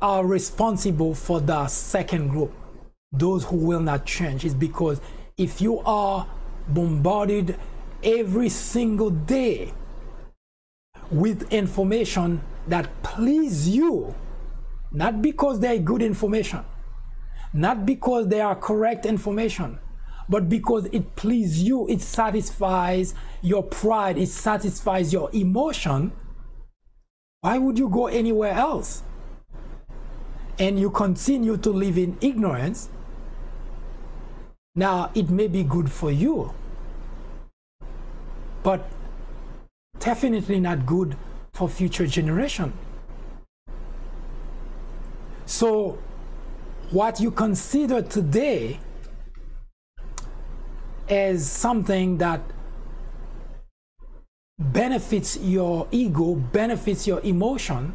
are responsible for the second group, those who will not change. Is because if you are bombarded every single day with information that please you, not because they are good information, not because they are correct information, but because it pleases you, it satisfies your pride, it satisfies your emotion, why would you go anywhere else? And you continue to live in ignorance. Now, it may be good for you, but definitely not good for future generation. So what you consider today as something that benefits your ego, benefits your emotion,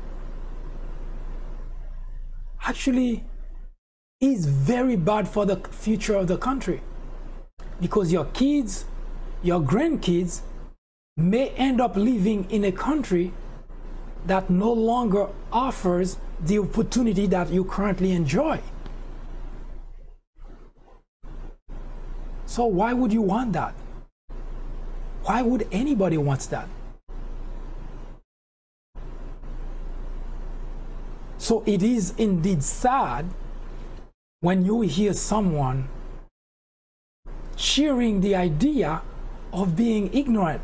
actually is very bad for the future of the country, because your kids, your grandkids may end up living in a country that no longer offers the opportunity that you currently enjoy. So why would you want that? Why would anybody want that? So it is indeed sad when you hear someone cheering the idea of being ignorant.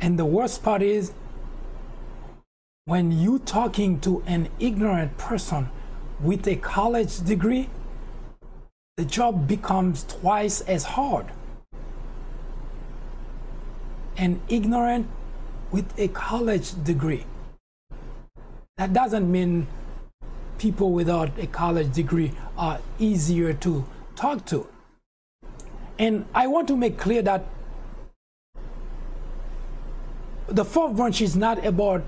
And the worst part is when you talking to an ignorant person with a college degree, the job becomes twice as hard. An ignorant with a college degree. That doesn't mean people without a college degree are easier to talk to. And I want to make clear that the fourth branch is not about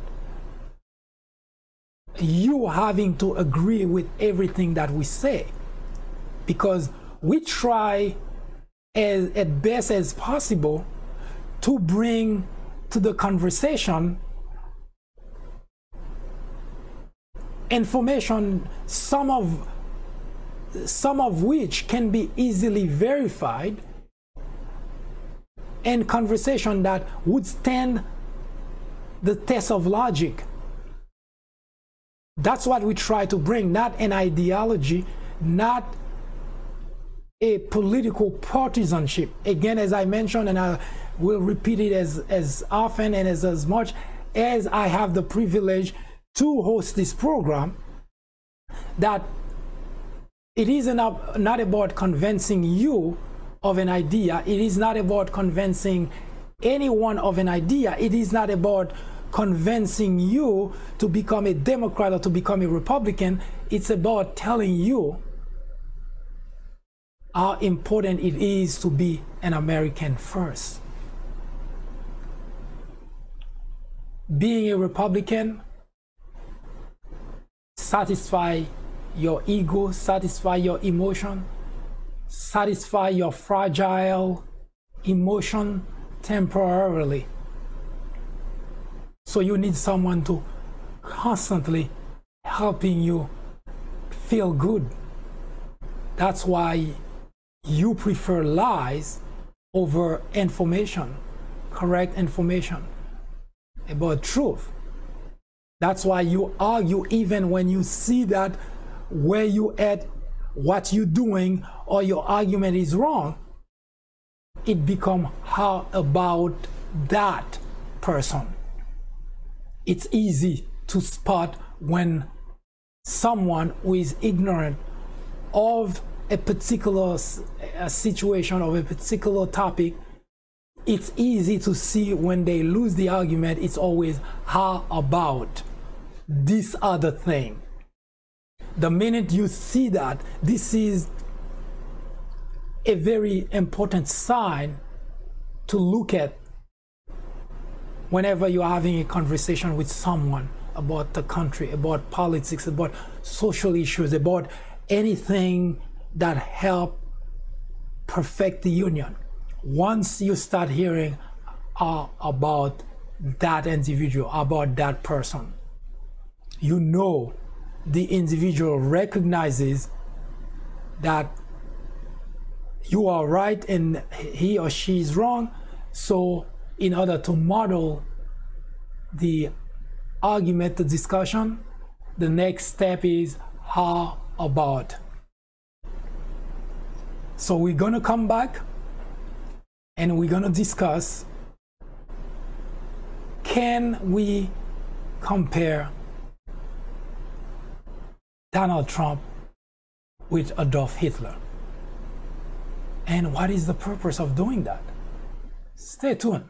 you having to agree with everything that we say, because we try at best as possible to bring to the conversation information, some of which can be easily verified, and conversation that would stand the test of logic. That's what we try to bring, not an ideology, not a political partisanship. Again, as I mentioned, and I will repeat it as often and as much as I have the privilege to host this program, that it is not about convincing you of an idea. It is not about convincing anyone of an idea. It is not about convincing you to become a Democrat or to become a Republican. It's about telling you how important it is to be an American first. Being a Republican satisfy your ego, satisfy your emotion, satisfy your fragile emotion temporarily. So you need someone to constantly helping you feel good. That's why you prefer lies over information, correct information about truth. That's why you argue even when you see that where you at, what you're doing, or your argument is wrong. It becomes how about that person. It's easy to spot when someone who is ignorant of a particular situation, of a particular topic, it's easy to see when they lose the argument. It's always how about this other thing. The minute you see that, this is a very important sign to look at whenever you're having a conversation with someone about the country, about politics, about social issues, about anything that help perfect the union. Once you start hearing about that individual, about that person, you know the individual recognizes that you are right and he or she is wrong. So in order to model the argument, the discussion, the next step is how about. So we're gonna come back and we're gonna discuss, can we compare Donald Trump with Adolf Hitler? And what is the purpose of doing that? Stay tuned.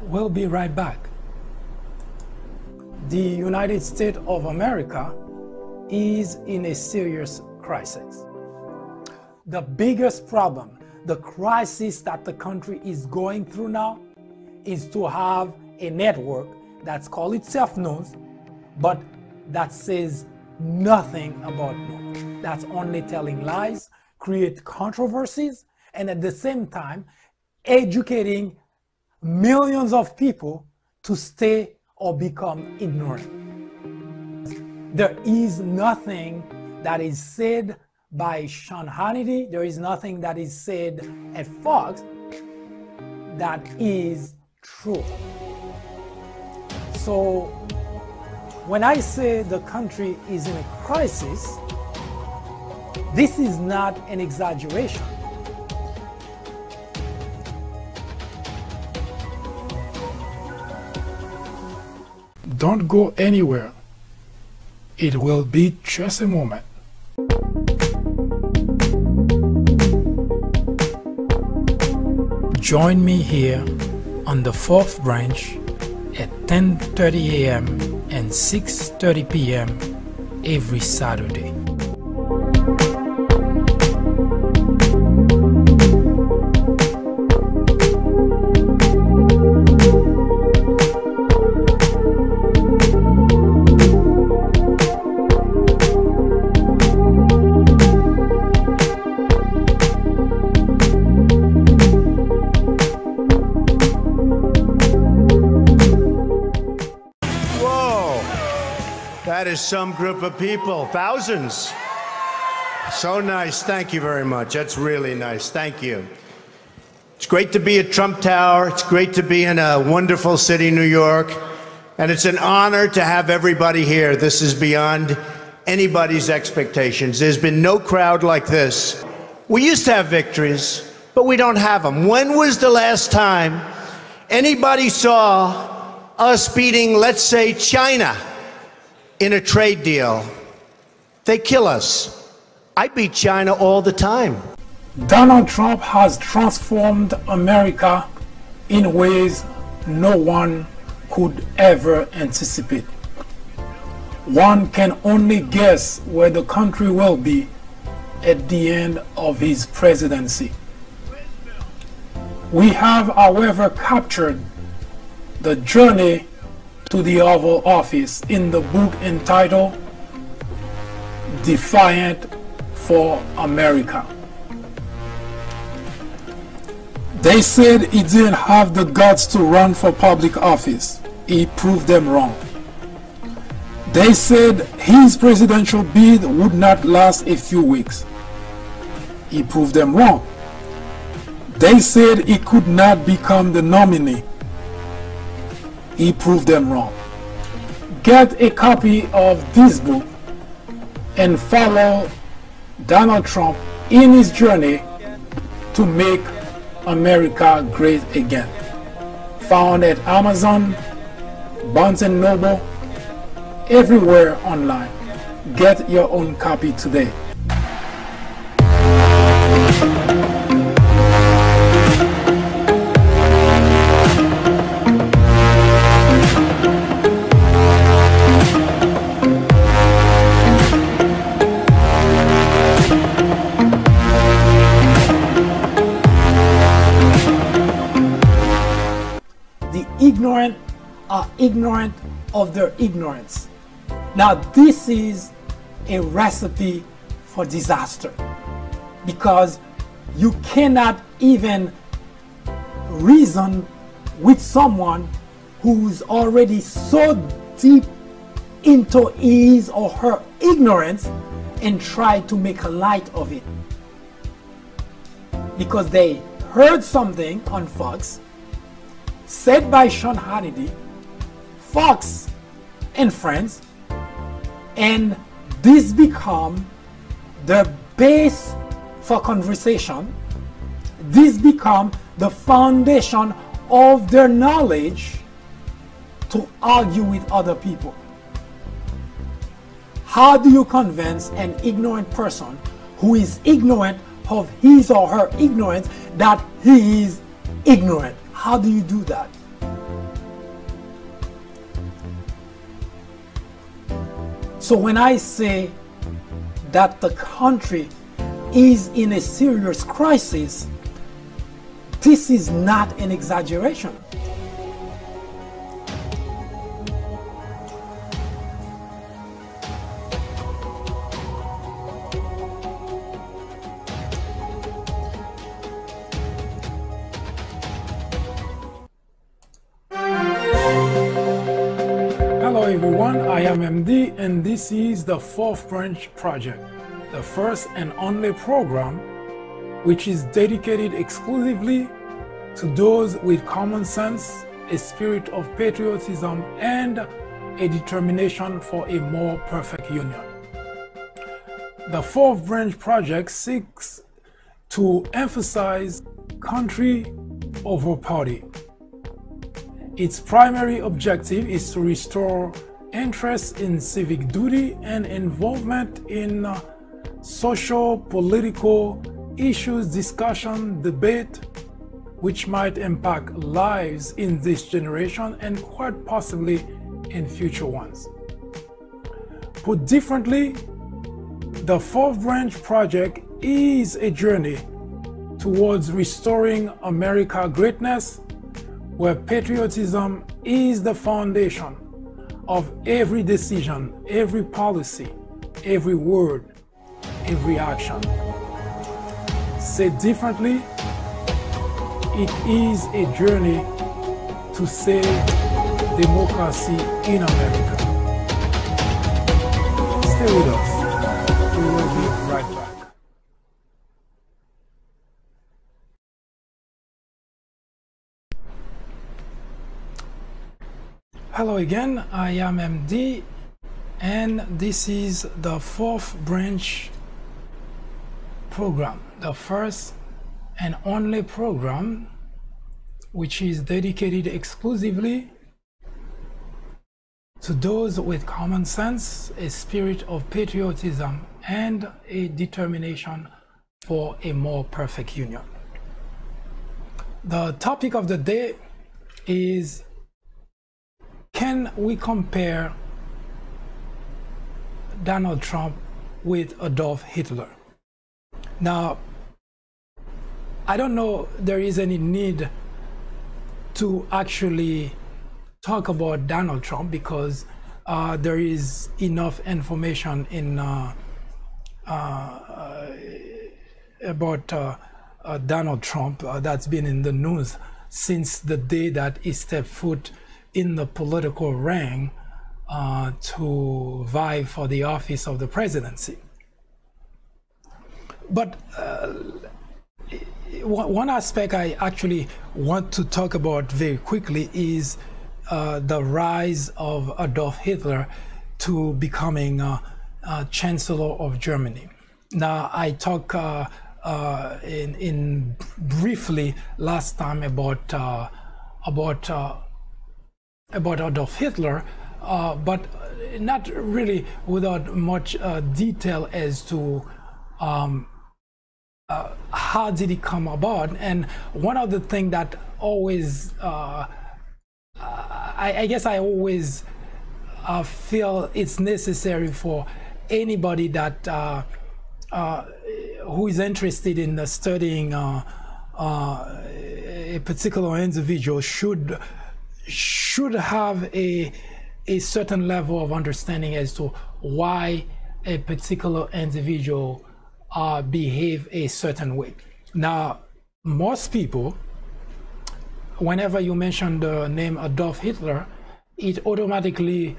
We'll be right back. The United States of America is in a serious crisis. The biggest problem, the crisis that the country is going through now, is to have a network that's called itself news, but that says nothing about news. That's only telling lies, create controversies, and at the same time educating millions of people to stay or become ignorant. There is nothing that is said by Sean Hannity, there is nothing that is said at Fox that is true. So when I say the country is in a crisis, this is not an exaggeration. Don't go anywhere. It will be just a moment. Join me here on the 4th branch at 10:30 a.m. and 6:30 p.m. every Saturday. That is some group of people, thousands. So nice. Thank you very much. That's really nice. Thank you. It's great to be at Trump Tower. It's great to be in a wonderful city, New York. And it's an honor to have everybody here. This is beyond anybody's expectations. There's been no crowd like this. We used to have victories, but we don't have them. When was the last time anybody saw us beating, let's say, China in a trade deal? They kill us. I beat China all the time. Donald Trump has transformed America in ways no one could ever anticipate. One can only guess where the country will be at the end of his presidency. We have, however, captured the journey to the Oval Office in the book entitled Defiant for America. They said he didn't have the guts to run for public office. He proved them wrong. They said his presidential bid would not last a few weeks. He proved them wrong. They said he could not become the nominee. He proved them wrong. Get a copy of this book and follow Donald Trump in his journey to make America great again. Found at Amazon, Barnes & Noble, everywhere online. Get your own copy today. Ignorant are ignorant of their ignorance. Now this is a recipe for disaster, because you cannot even reason with someone who's already so deep into his or her ignorance and try to make a light of it, because they heard something on Fox said by Sean Hannity, Fox and friends, and this become the base for conversation. This become the foundation of their knowledge to argue with other people. How do you convince an ignorant person who is ignorant of his or her ignorance that he is ignorant? How do you do that? So when I say that the country is in a serious crisis, this is not an exaggeration. Hello everyone, I am MD and this is the Fourth Branch Project, the first and only program which is dedicated exclusively to those with common sense, a spirit of patriotism, and a determination for a more perfect union. The Fourth Branch Project seeks to emphasize country over party. Its primary objective is to restore interest in civic duty and involvement in social, political issues, discussion, debate, which might impact lives in this generation and quite possibly in future ones. Put differently, the Fourth Branch Project is a journey towards restoring America's greatness, where patriotism is the foundation of every decision, every policy, every word, every action. Said differently, it is a journey to save democracy in America. Stay with us. We will be right back. Hello again, I am MD and this is the Fourth Branch program, the first and only program which is dedicated exclusively to those with common sense, a spirit of patriotism, and a determination for a more perfect union. The topic of the day is: can we compare Donald Trump with Adolf Hitler? Now, I don't know there is any need to actually talk about Donald Trump, because there is enough information in about Donald Trump, that's been in the news since the day that he stepped foot in the political ring to vie for the office of the presidency. But one aspect I actually want to talk about very quickly is the rise of Adolf Hitler to becoming Chancellor of Germany. Now, I talked in briefly last time about Adolf Hitler, but not really without much detail as to how did it come about. And one of the things that always I guess I always feel it's necessary for anybody that who is interested in studying a particular individual should have a certain level of understanding as to why a particular individual behave a certain way. Now, most people, whenever you mention the name Adolf Hitler, it's automatically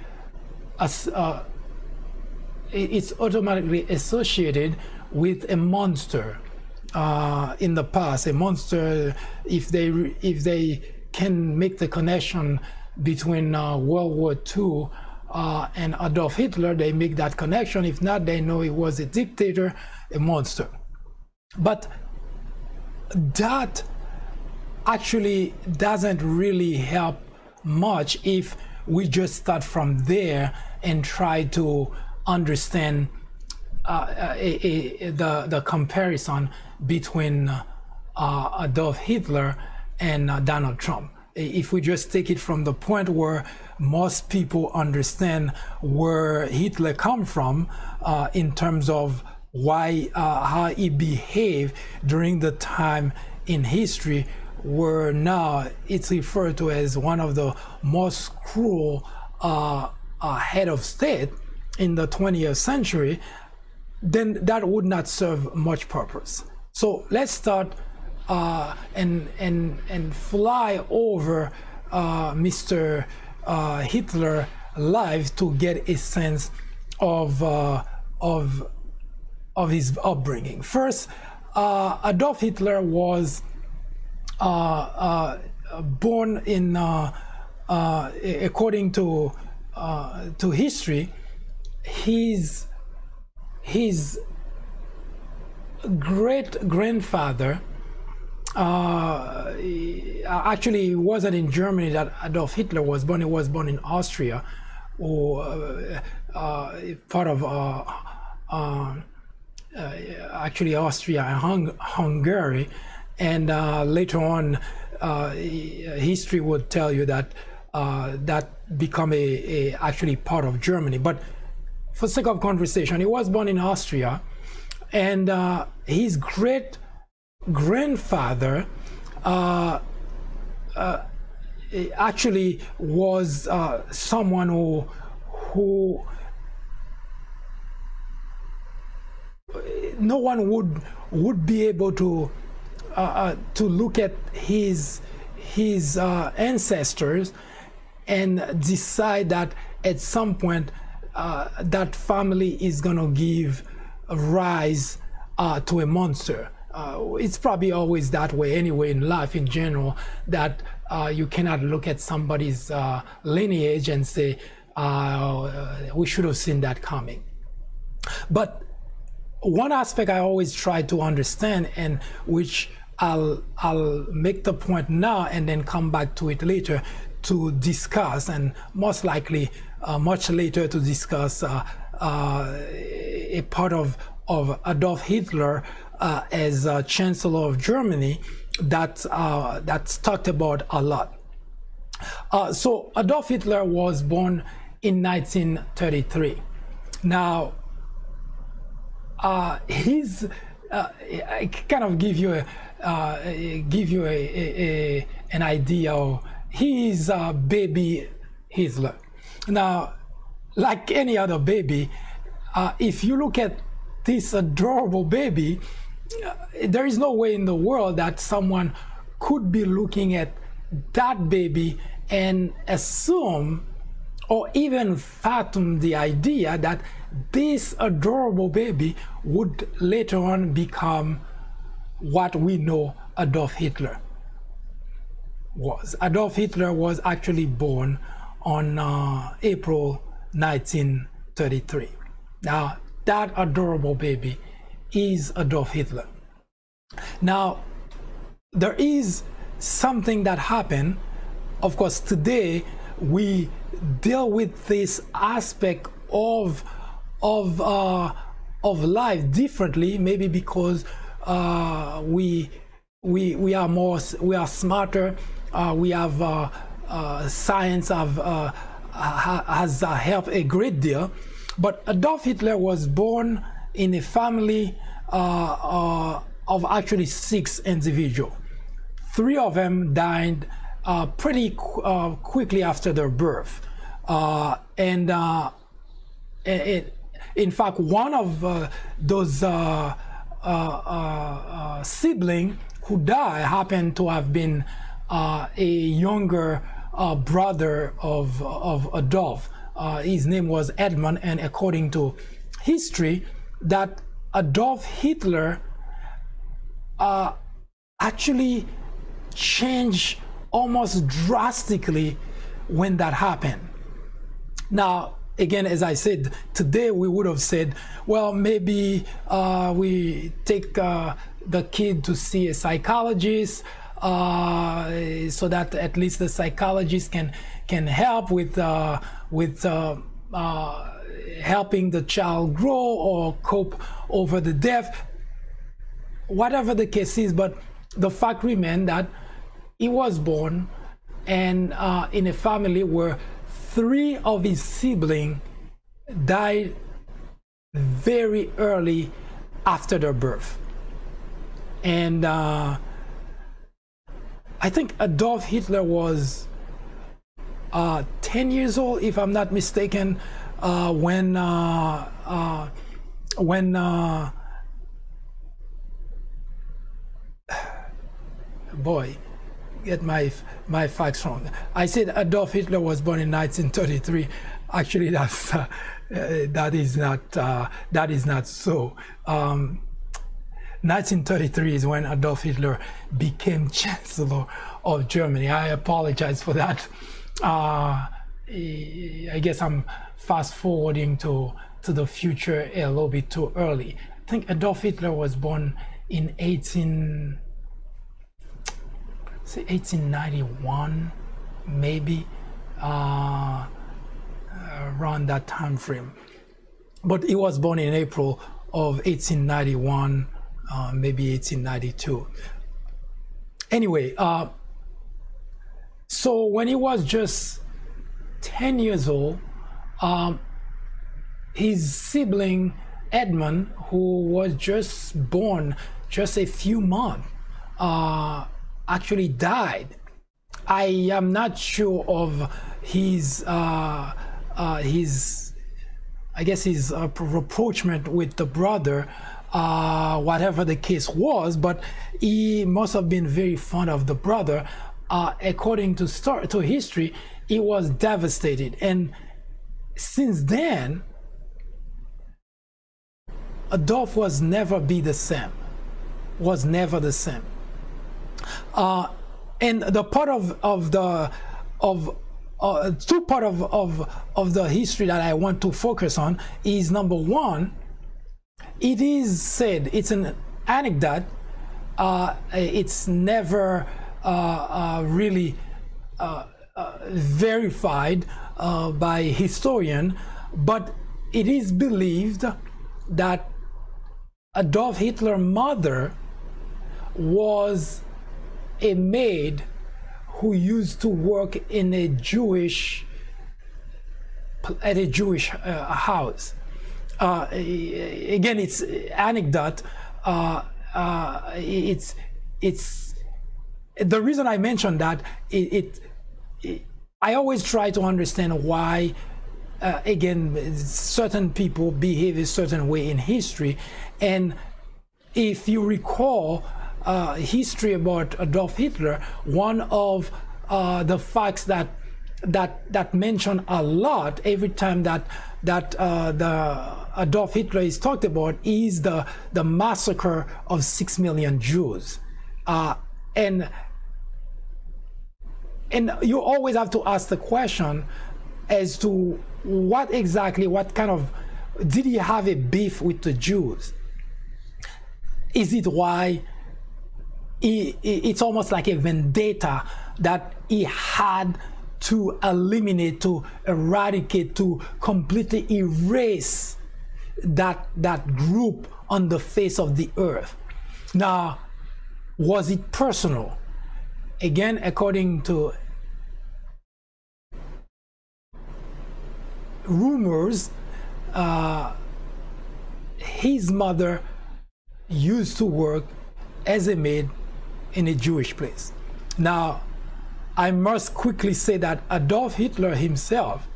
associated with a monster in the past. A monster, if they can make the connection between World War II and Adolf Hitler, they make that connection. If not, they know he was a dictator, a monster. But that actually doesn't really help much if we just start from there and try to understand the comparison between Adolf Hitler and Donald Trump. If we just take it from the point where most people understand where Hitler come from in terms of why how he behaved during the time in history where now it's referred to as one of the most cruel head of state in the 20th century, then that would not serve much purpose. So let's start and fly over Mr. Hitler live to get a sense of his upbringing. First, Adolf Hitler was born in, according to history, his great-grandfather, actually it wasn't in Germany that Adolf Hitler was born. He was born in Austria, or part of actually Austria and Hungary, and later on history would tell you that that become actually part of Germany. But for sake of conversation, he was born in Austria, and his great grandfather actually was someone who no one would be able to look at his ancestors and decide that at some point that family is gonna give rise to a monster. It's probably always that way anyway in life in general, that you cannot look at somebody's lineage and say, we should have seen that coming. But one aspect I always try to understand, and which I'll make the point now and then come back to it later to discuss, and most likely much later to discuss a part of Adolf Hitler as Chancellor of Germany that's talked about a lot. So Adolf Hitler was born in 1933. Now, I kind of give you an idea of he's a baby Hitler. Now, like any other baby, if you look at this adorable baby, there is no way in the world that someone could be looking at that baby and assume or even fathom the idea that this adorable baby would later on become what we know Adolf Hitler was. Adolf Hitler was actually born on April 1933. Now, that adorable baby is Adolf Hitler. Now, there is something that happened. Of course, today we deal with this aspect of life differently, maybe because we are smarter. We have science has helped a great deal. But Adolf Hitler was born in a family of actually 6 individuals. 3 of them died pretty quickly after their birth. In fact, one of those siblings who died happened to have been a younger brother of Adolf. His name was Edmund, and according to history, that Adolf Hitler actually changed almost drastically when that happened. Now, again, as I said, today we would have said, well, maybe we take the kid to see a psychologist so that at least the psychologist can help with helping the child grow or cope over the death, whatever the case is. But the fact remains that he was born and in a family where 3 of his siblings died very early after their birth. And I think Adolf Hitler was 10 years old, if I'm not mistaken, when boy, get my facts wrong. I said Adolf Hitler was born in 1933. Actually, that is not so. 1933 is when Adolf Hitler became Chancellor of Germany. I apologize for that. I guess I'm fast forwarding to the future a little bit too early. I think Adolf Hitler was born in 1891, maybe, around that time frame. But he was born in April of 1891, maybe 1892. Anyway, so when he was just 10 years old, his sibling Edmund, who was just born just a few months, actually died. I am not sure of his rapprochement with the brother, whatever the case was, but he must have been very fond of the brother. According to history, he was devastated, and since then, Adolf was never the same. And the part two part of the history that I want to focus on is, number one, it is said, it's an anecdote, it's never really verified by historian, but it is believed that Adolf Hitler's mother was a maid who used to work in a Jewish house. Again, it's anecdote. It's the reason I mentioned that. I always try to understand why, again, certain people behave a certain way in history, and if you recall history about Adolf Hitler, one of the facts that mentioned a lot every time that the Adolf Hitler is talked about is the massacre of 6 million Jews, and you always have to ask the question as to what kind of, did he have a beef with the Jews? Is it why it's almost like a vendetta that he had to eliminate, to eradicate, to completely erase that group on the face of the earth? Now, was it personal? Again, according to rumors, his mother used to work as a maid in a Jewish place. Now, I must quickly say that Adolf Hitler himself,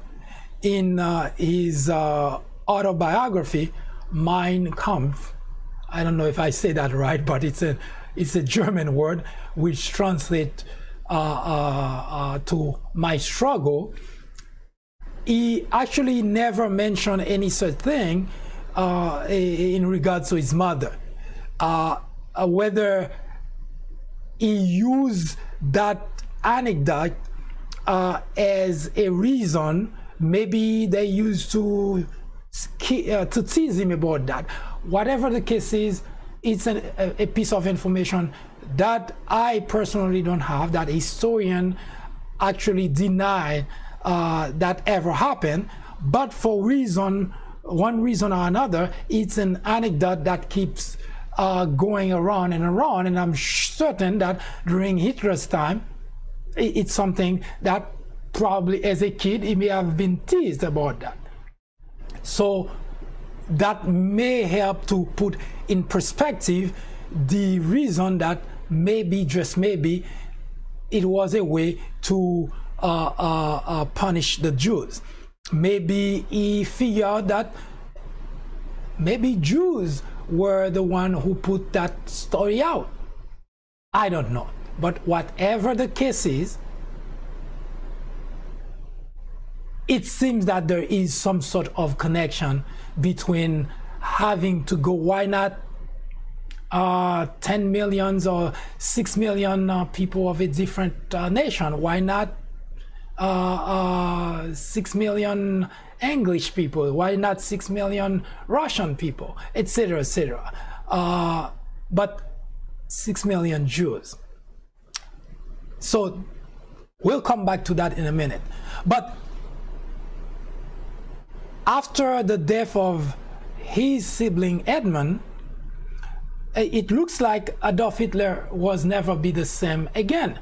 in his autobiography, Mein Kampf, I don't know if I say that right, but it's a German word which translates to My Struggle. He actually never mentioned any such thing in regards to his mother. Whether he used that anecdote as a reason, maybe they used to tease him about that. Whatever the case is, it's a piece of information that I personally don't have, that historian actually denied that ever happened. But for one reason or another, it's an anecdote that keeps going around and around, and I'm certain that during Hitler's time, it's something that probably as a kid he may have been teased about that. So that may help to put in perspective the reason that maybe, just maybe, it was a way to punish the Jews. Maybe he figured that maybe Jews were the one who put that story out. I don't know. But whatever the case is, it seems that there is some sort of connection between having to go, why not 10 million or 6 million people of a different nation? Why not 6 million English people? Why not 6 million Russian people, etc., etc.? But 6 million Jews. So we'll come back to that in a minute. But after the death of his sibling Edmund, it looks like Adolf Hitler was never be the same again.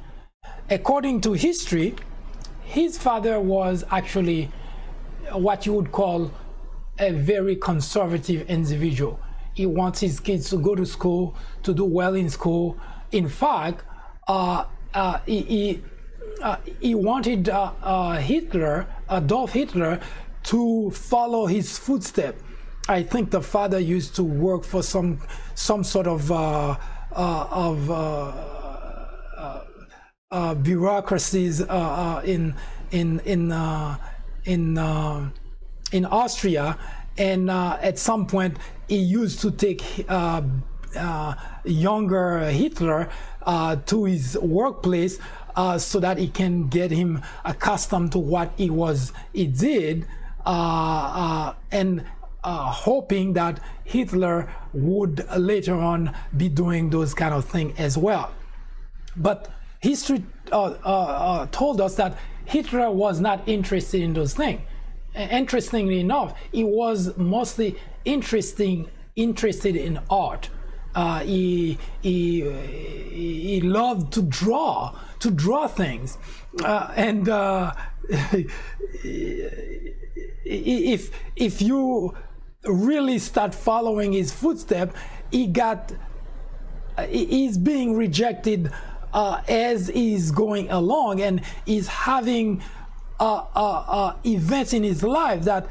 According to history, his father was actually what you would call a very conservative individual. He wants his kids to go to school, to do well in school. In fact, he wanted Adolf Hitler, to follow his footsteps. I think the father used to work for some sort of bureaucracies in Austria, and at some point he used to take younger Hitler to his workplace so that he can get him accustomed to what he did, and hoping that Hitler would later on be doing those kind of things as well. But history told us that Hitler was not interested in those things. Interestingly enough, he was mostly interested in art. He loved to draw things, and if you really start following his footsteps, he's being rejected as he's going along, and he's having events in his life that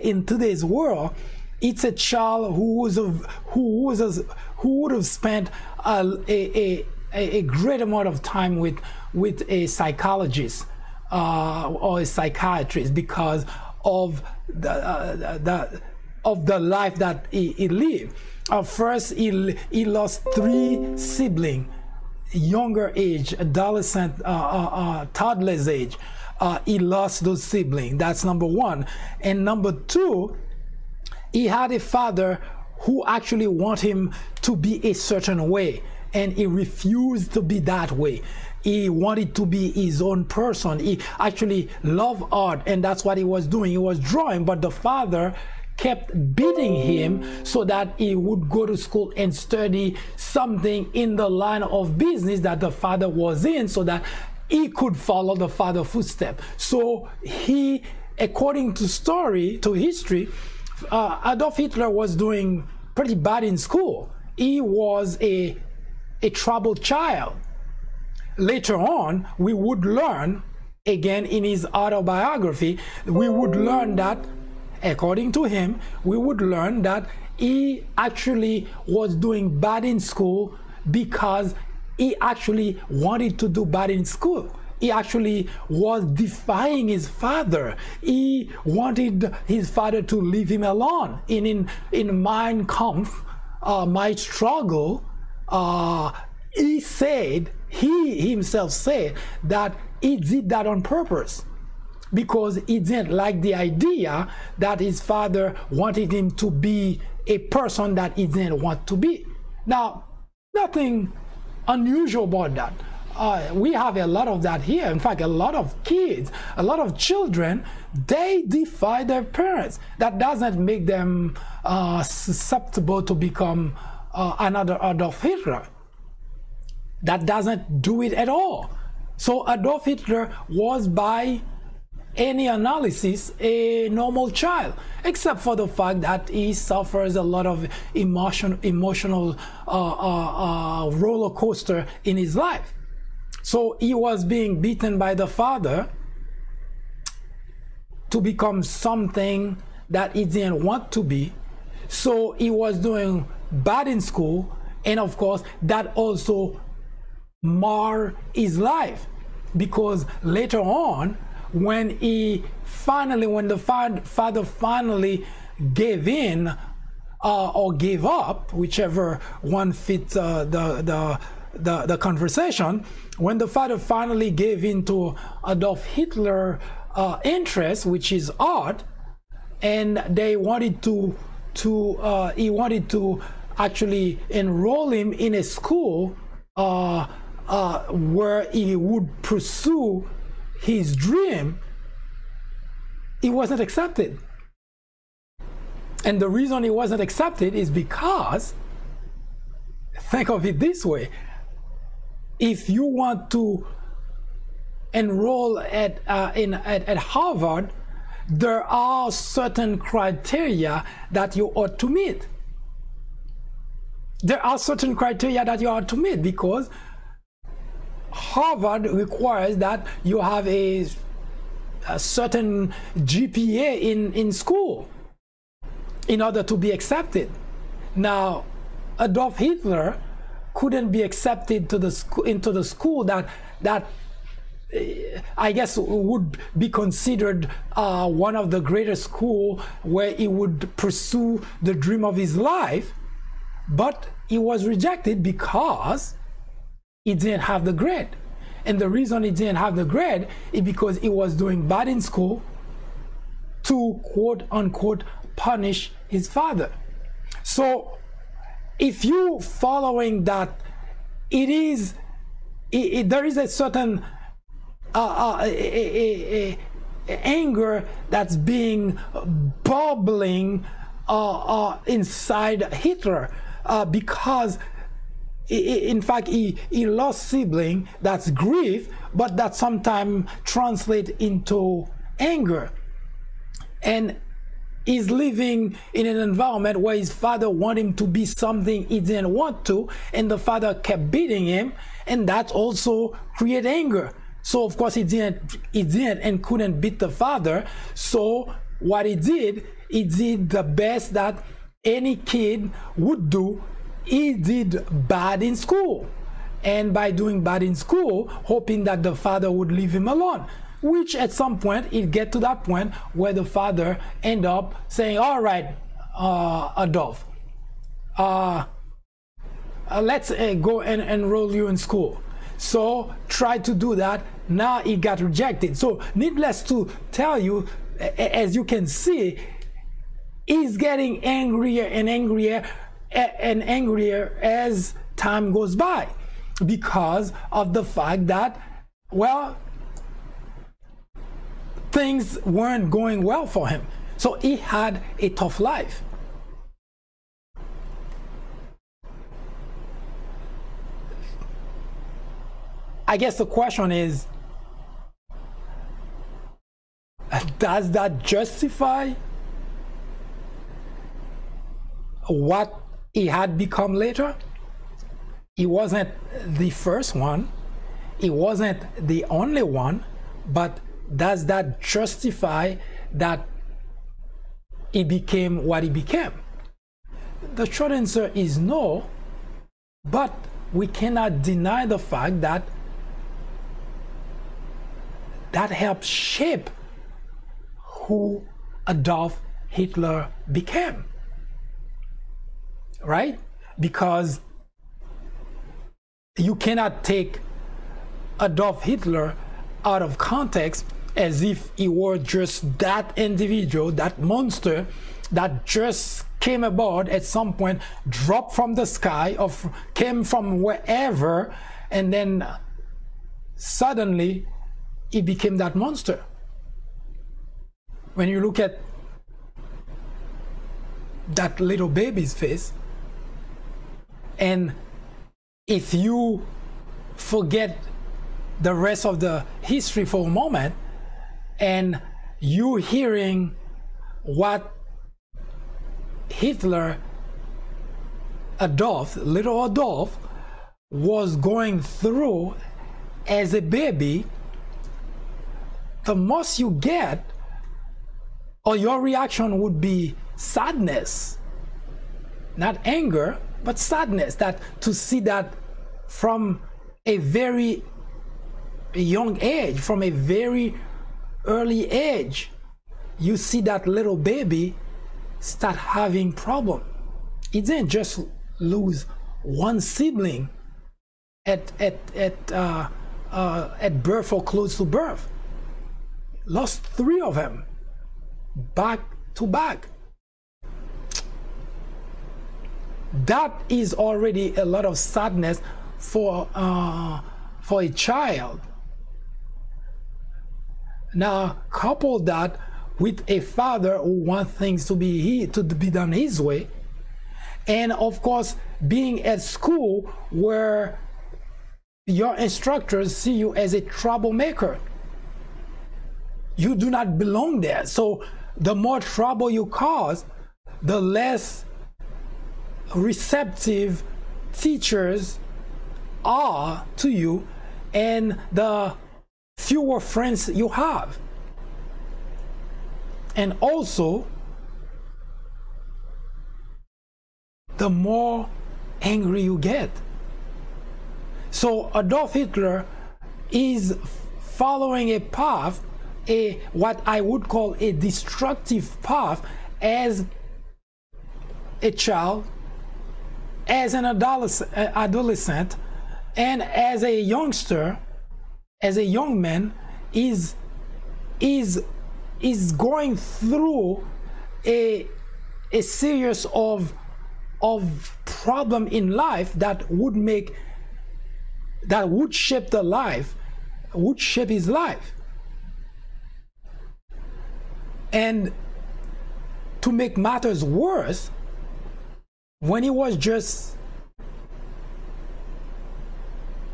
in today's world it's a child who would have spent a great amount of time with a psychologist or a psychiatrist because of the life that he lived. First, he lost 3 siblings, younger age, adolescent, toddler's age. He lost those siblings. That's number one. And number two, he had a father who actually wanted him to be a certain way, and he refused to be that way. He wanted to be his own person. He actually loved art, and that's what he was doing. He was drawing, but the father kept beating him so that he would go to school and study something in the line of business that the father was in, so that he could follow the father's footsteps. So he, according to history, Adolf Hitler was doing pretty bad in school. He was a troubled child. Later on, we would learn, again in his autobiography, we would learn that, according to him, we would learn that he actually was doing bad in school because he actually wanted to do bad in school. He actually was defying his father. He wanted his father to leave him alone. In Mein Kampf, My Struggle, he himself said that he did that on purpose because he didn't like the idea that his father wanted him to be a person that he didn't want to be. Now, nothing unusual about that. We have a lot of that here. In fact, a lot of kids, a lot of children, they defy their parents. That doesn't make them susceptible to become another Adolf Hitler. That doesn't do it at all. So Adolf Hitler was, by any analysis, a normal child, except for the fact that he suffers a lot of emotional roller coaster in his life. So he was being beaten by the father to become something that he didn't want to be. So he was doing bad in school, and of course that also marred his life, because later on, when the father finally gave in or gave up, whichever one fits the conversation, when the father finally gave in to Adolf Hitler's interest, which is art, and they wanted he wanted to actually enroll him in a school where he would pursue his dream, he wasn't accepted. And the reason he wasn't accepted is because, think of it this way, if you want to enroll at Harvard, there are certain criteria that you ought to meet. There are certain criteria that you ought to meet, because Harvard requires that you have a certain GPA in school in order to be accepted. Now, Adolf Hitler couldn't be accepted to into the school that I guess would be considered one of the greatest schools where he would pursue the dream of his life, but he was rejected because he didn't have the grade. And the reason he didn't have the grade is because he was doing bad in school to, quote unquote, punish his father. So if you following that, there is a certain anger that's being bubbling inside Hitler, because in fact he lost sibling. That's grief, but that sometimes translates into anger, and he's living in an environment where his father wanted him to be something he didn't want to, and the father kept beating him, and that also created anger. So of course he didn't and couldn't beat the father, so what he did the best that any kid would do. He did bad in school. And by doing bad in school, hoping that the father would leave him alone, which at some point it get to that point where the father end up saying, all right, Adolf, let's go and enroll you in school. So try to do that. Now it got rejected. So needless to tell you, as you can see, he's getting angrier and angrier and angrier as time goes by, because of the fact that, well, things weren't going well for him. So he had a tough life. I guess the question is, does that justify what he had become later? He wasn't the first one, he wasn't the only one, but does that justify that he became what he became? The short answer is no, but we cannot deny the fact that that helped shape who Adolf Hitler became, right? Because you cannot take Adolf Hitler out of context as if he were just that individual, that monster that just came aboard at some point, dropped from the sky, or came from wherever, and then suddenly he became that monster. When you look at that little baby's face, and if you forget the rest of the history for a moment, and you hearing what Hitler, little Adolf, was going through as a baby, the most you get, or your reaction would be sadness. Not anger, but sadness, that to see that from a very young age, from a very early age, you see that little baby start having problem. He didn't just lose one sibling at birth or close to birth. Lost 3 of them back to back. That is already a lot of sadness for a child. Now couple that with a father who wants things to be done his way, and of course being at school where your instructors see you as a troublemaker. You do not belong there. So the more trouble you cause, the less receptive teachers are to you, and the fewer friends you have. And also, the more angry you get. So Adolf Hitler is following a path, what I would call a destructive path, as a child, as an adolescent, and as a youngster, as a young man, is going through a series of problem in life that would shape his life. And to make matters worse, when he was just,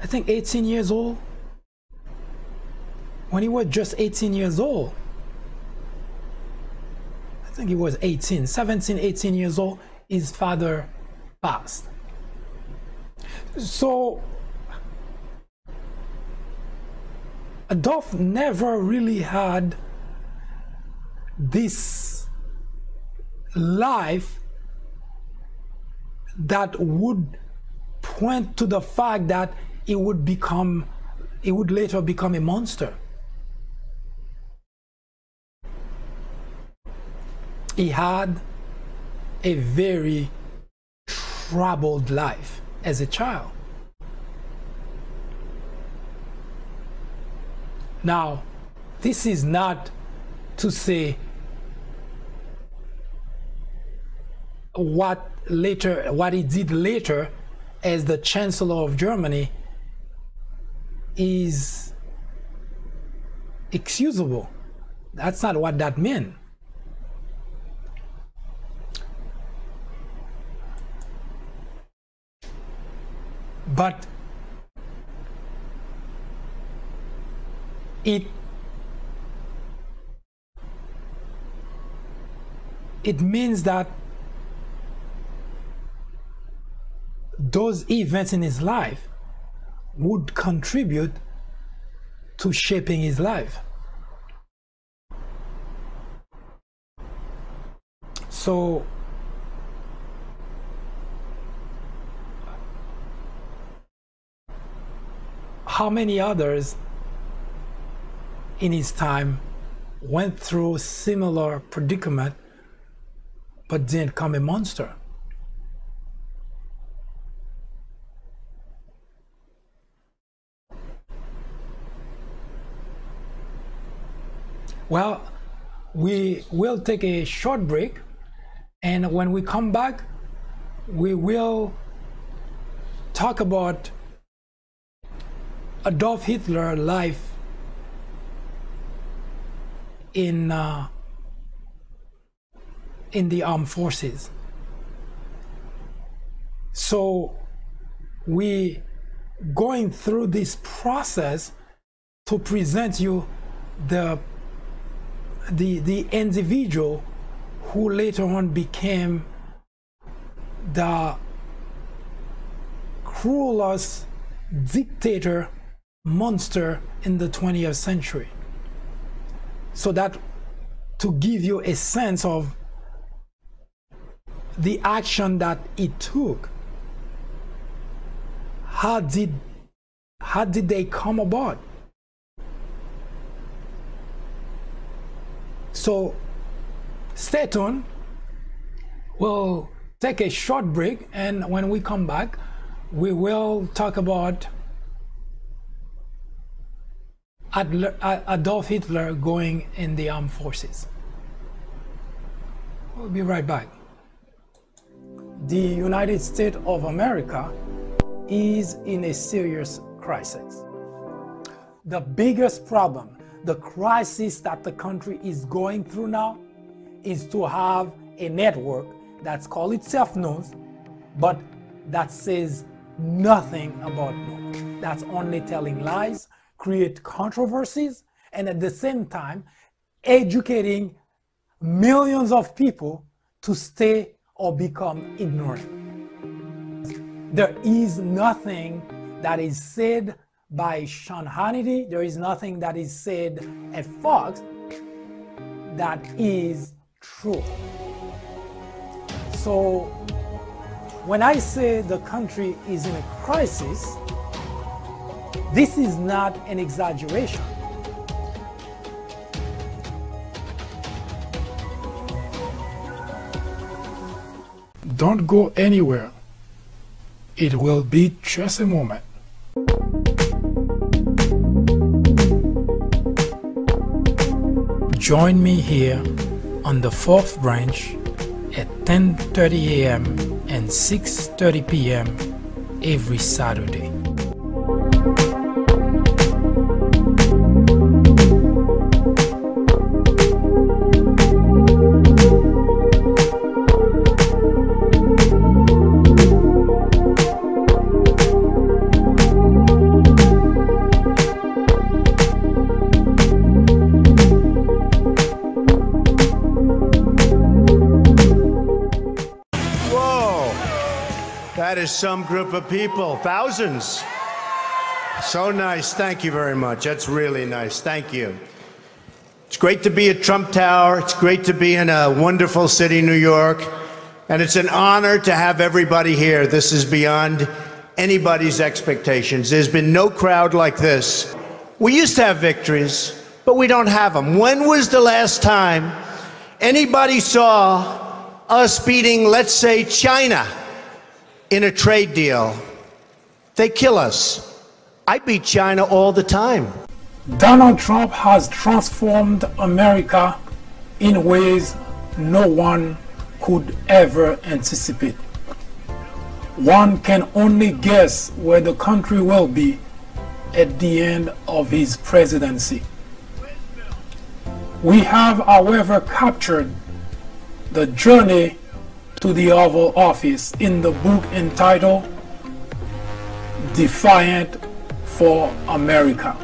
I think, 18 years old, when he was just 18 years old, I think he was 17, 18 years old, his father passed. So Adolf never really had this life that would point to the fact that it would later become a monster. He had a very troubled life as a child. Now, this is not to say what he did later as the Chancellor of Germany is excusable. That's not what that meant. But it means that those events in his life would contribute to shaping his life. So how many others in his time went through similar predicament but didn't become a monster? Well, we will take a short break, and when we come back, we will talk about Adolf Hitler's life in the armed forces. So we going through this process to present you the individual who later on became the cruelest dictator monster in the 20th century. So that to give you a sense of the action that it took, how did they come about? So stay tuned. We'll take a short break, and when we come back, we will talk about Adolf Hitler going in the armed forces. We'll be right back. The United States of America is in a serious crisis. The biggest problem, the crisis that the country is going through now, is to have a network that's called itself news, but that says nothing about news. That's only telling lies, create controversies, and at the same time educating millions of people to stay or become ignorant. There is nothing that is said by Sean Hannity, there is nothing that is said at Fox that is true. So when I say the country is in a crisis, this is not an exaggeration. Don't go anywhere. It will be just a moment. Join me here on the 4th branch at 10:30 a.m. and 6:30 p.m. every Saturday. That is some group of people, thousands. So nice. Thank you very much. That's really nice. Thank you. It's great to be at Trump Tower. It's great to be in a wonderful city, New York. And it's an honor to have everybody here. This is beyond anybody's expectations. There's been no crowd like this. We used to have victories, but we don't have them. When was the last time anybody saw us beating, let's say, China in a trade deal? They kill us. I beat China all the time. Donald Trump has transformed America in ways no one could ever anticipate. One can only guess where the country will be at the end of his presidency. We have, however, captured the journey to the Oval Office in the book entitled Defiant for America.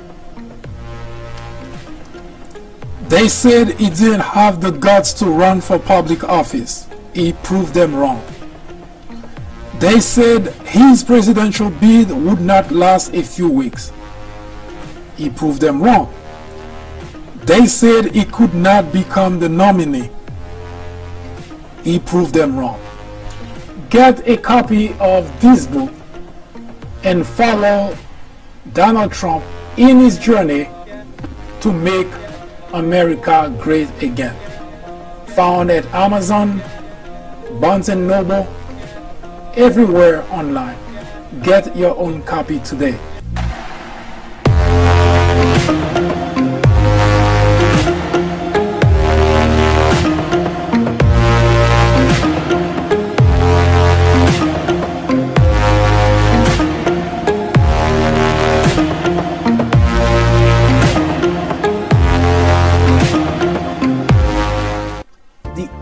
They said he didn't have the guts to run for public office. He proved them wrong. They said his presidential bid would not last a few weeks. He proved them wrong. They said he could not become the nominee. He proved them wrong. Get a copy of this book and follow Donald Trump in his journey to make America great again. Found at Amazon, Barnes & Noble, everywhere online. Get your own copy today.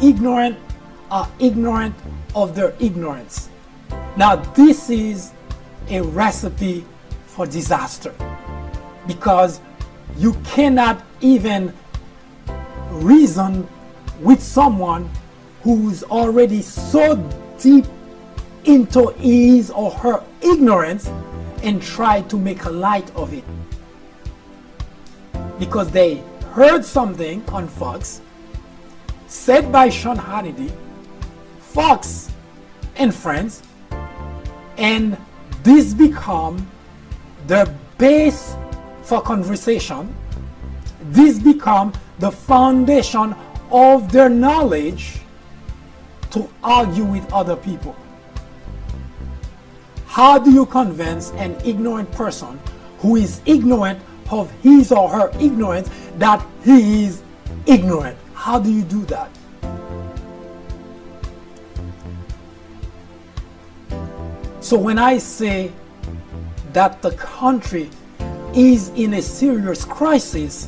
Ignorant are ignorant of their ignorance. Now this is a recipe for disaster, because you cannot even reason with someone who's already so deep into his or her ignorance and try to make a light of it, because they heard something on Fox said by Sean Hannity, Fox and friends, and this become their base for conversation. This become the foundation of their knowledge to argue with other people. How do you convince an ignorant person who is ignorant of his or her ignorance that he is ignorant? How do you do that? So when I say that the country is in a serious crisis,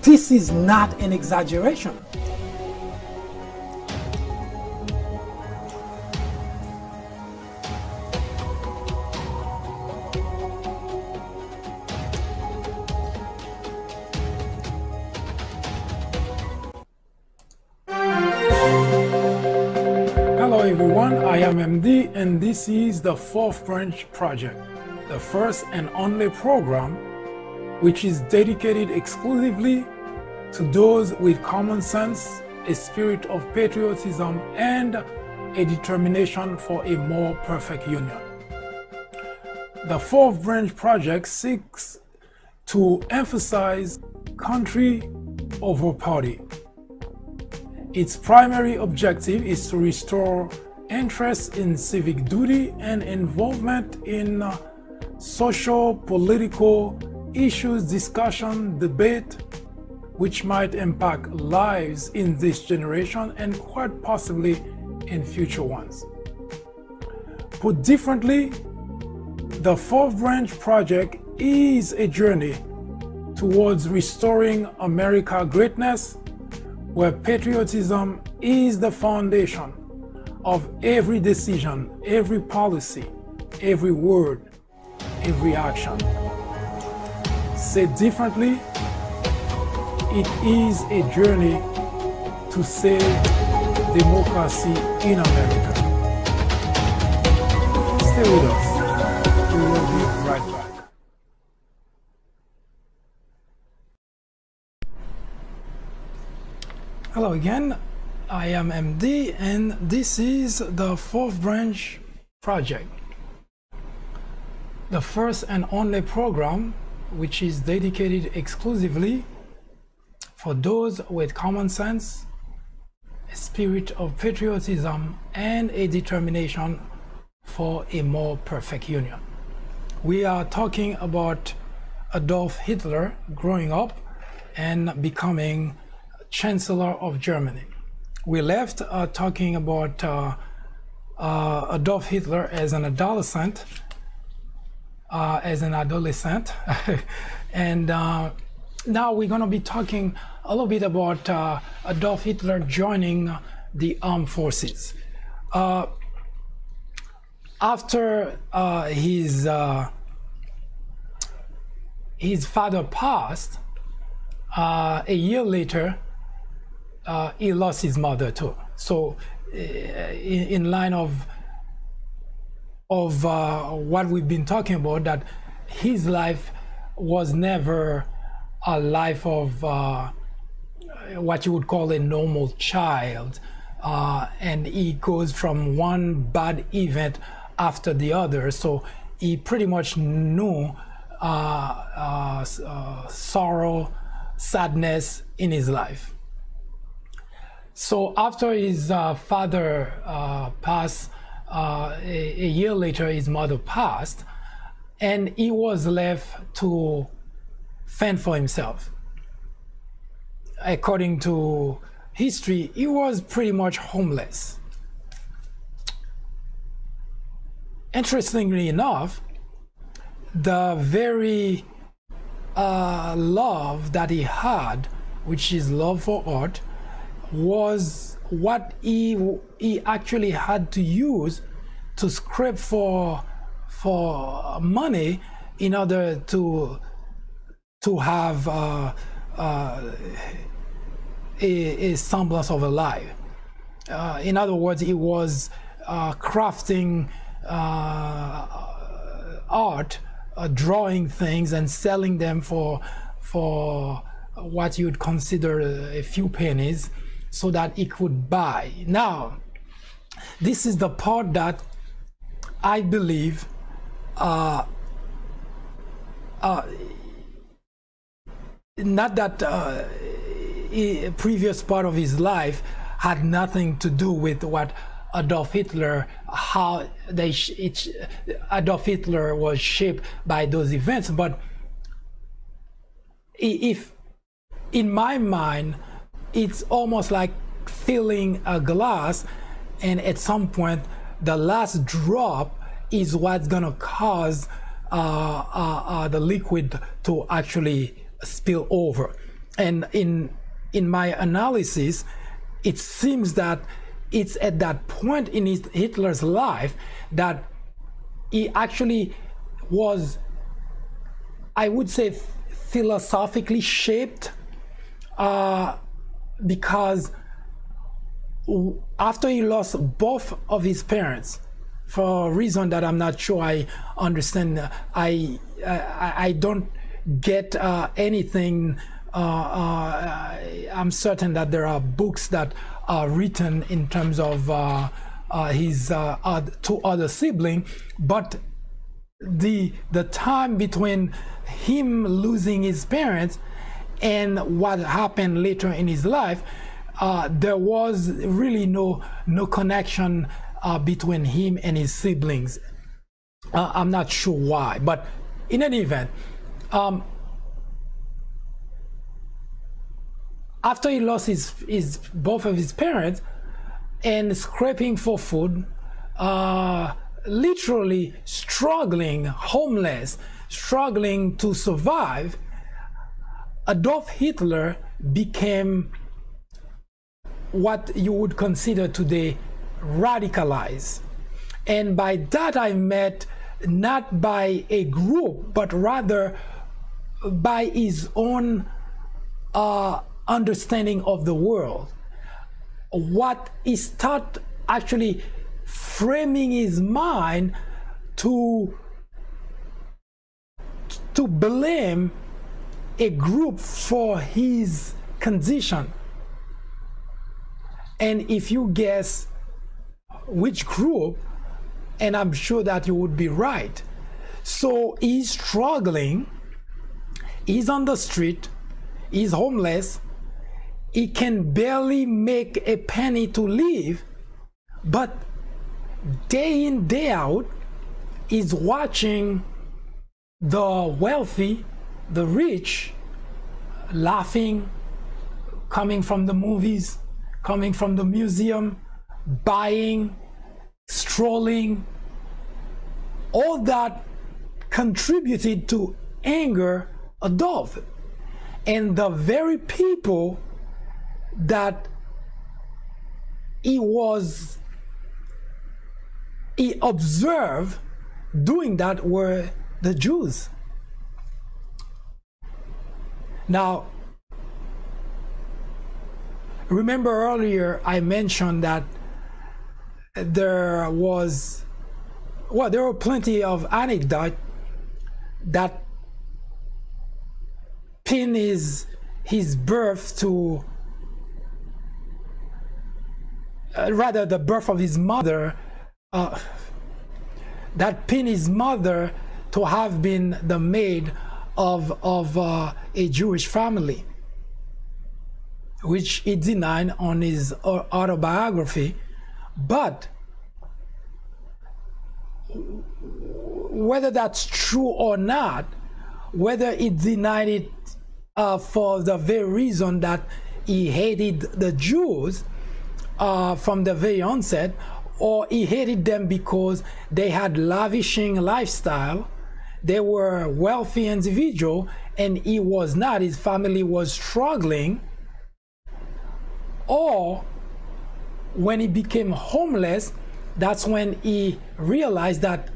this is not an exaggeration. Hello everyone, I am MD and this is the Fourth Branch Project, the first and only program which is dedicated exclusively to those with common sense, a spirit of patriotism, and a determination for a more perfect union. The Fourth Branch Project seeks to emphasize country over party. Its primary objective is to restore interest in civic duty and involvement in social, political issues, discussion, debate, which might impact lives in this generation and quite possibly in future ones. Put differently, the Fourth Branch Project is a journey towards restoring America's greatness, where patriotism is the foundation of every decision, every policy, every word, every action. Said differently, it is a journey to save democracy in America. Stay with us. We will be right back. Hello again, I am MD and this is the Fourth Branch Project, the first and only program which is dedicated exclusively for those with common sense, a spirit of patriotism, and a determination for a more perfect union. We are talking about Adolf Hitler growing up and becoming Chancellor of Germany. We left talking about Adolf Hitler as an adolescent, and now we're going to be talking a little bit about Adolf Hitler joining the armed forces. After his father passed, a year later, he lost his mother too. So, in line of what we've been talking about, that his life was never a life of what you would call a normal child, and he goes from one bad event after the other. So he pretty much knew sorrow, sadness in his life. So after his father passed, a year later his mother passed, and he was left to fend for himself. According to history, he was pretty much homeless. Interestingly enough, the very love that he had, which is love for art, was what he actually had to use to scrape for money in order to have a semblance of a life. In other words, he was crafting art, drawing things and selling them for what you would consider a few pennies, so that he could buy. Now, this is the part that I believe not that a previous part of his life had nothing to do with what Adolf Hitler, Adolf Hitler was shaped by those events. But if, in my mind, it's almost like filling a glass, and at some point the last drop is what's gonna cause the liquid to actually spill over. And in my analysis, it seems that it's at that point in Hitler's life that he actually was, I would say, philosophically shaped, because after he lost both of his parents, for a reason that I'm not sure I understand, I don't get anything. I'm certain that there are books that are written in terms of his two other siblings, but the time between him losing his parents and what happened later in his life, there was really no connection between him and his siblings. I'm not sure why, but in any event, after he lost both of his parents and scraping for food, literally struggling, homeless, struggling to survive, Adolf Hitler became what you would consider today radicalized. And by that I meant not by a group, but rather by his own understanding of the world. What he started actually framing his mind to blame a group for his condition. And if you guess which group, and I'm sure that you would be right. So he's struggling, he's on the street, he's homeless, he can barely make a penny to live, but day in, day out, he's watching the wealthy, the rich, laughing, coming from the movies, coming from the museum, buying, strolling. All that contributed to anger Adolf. And the very people that he observed doing that were the Jews. Now, remember earlier I mentioned that there were plenty of anecdotes that pin his birth to, rather the birth of his mother, that pin his mother to have been the maid of a Jewish family, which he denied on his autobiography. But whether that's true or not, whether he denied it for the very reason that he hated the Jews from the very onset, or he hated them because they had lavishing lifestyle, they were wealthy individual, and he was not, his family was struggling, or when he became homeless, that's when he realized that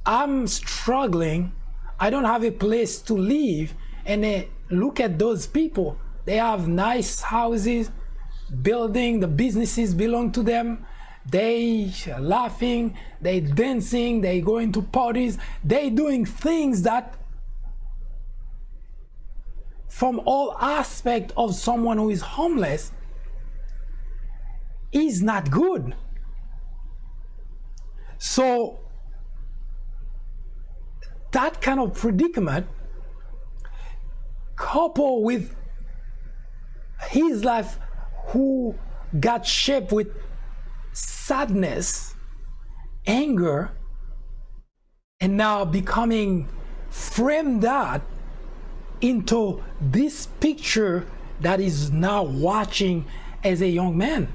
I'm struggling, I don't have a place to live, and look at those people, they have nice houses, building, the businesses belong to them, they laughing, they dancing, they going to parties, they doing things that from all aspects of someone who is homeless is not good. So that kind of predicament, coupled with his life who got shaped with sadness, anger, and now becoming framed out into this picture that is now watching as a young man.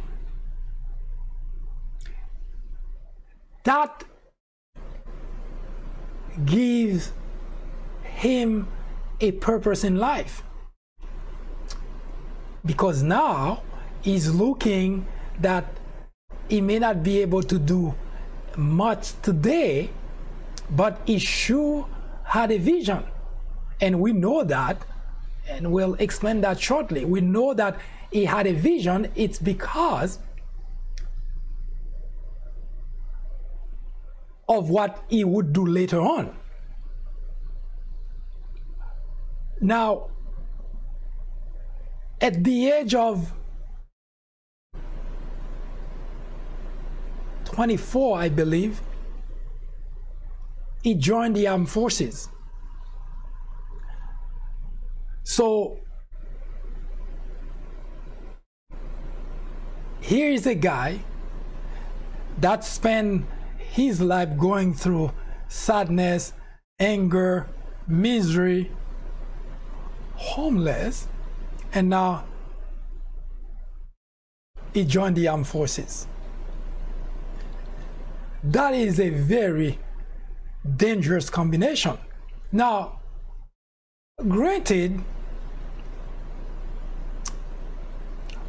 That gives him a purpose in life, because now he's looking that he may not be able to do much today, but he sure had a vision. And we know that, and we'll explain that shortly. We know that he had a vision. It's because of what he would do later on. Now, at the age of 24, I believe, he joined the armed forces. So here is a guy that spent his life going through sadness, anger, misery, homeless, and now he joined the armed forces. That is a very dangerous combination. Now, granted,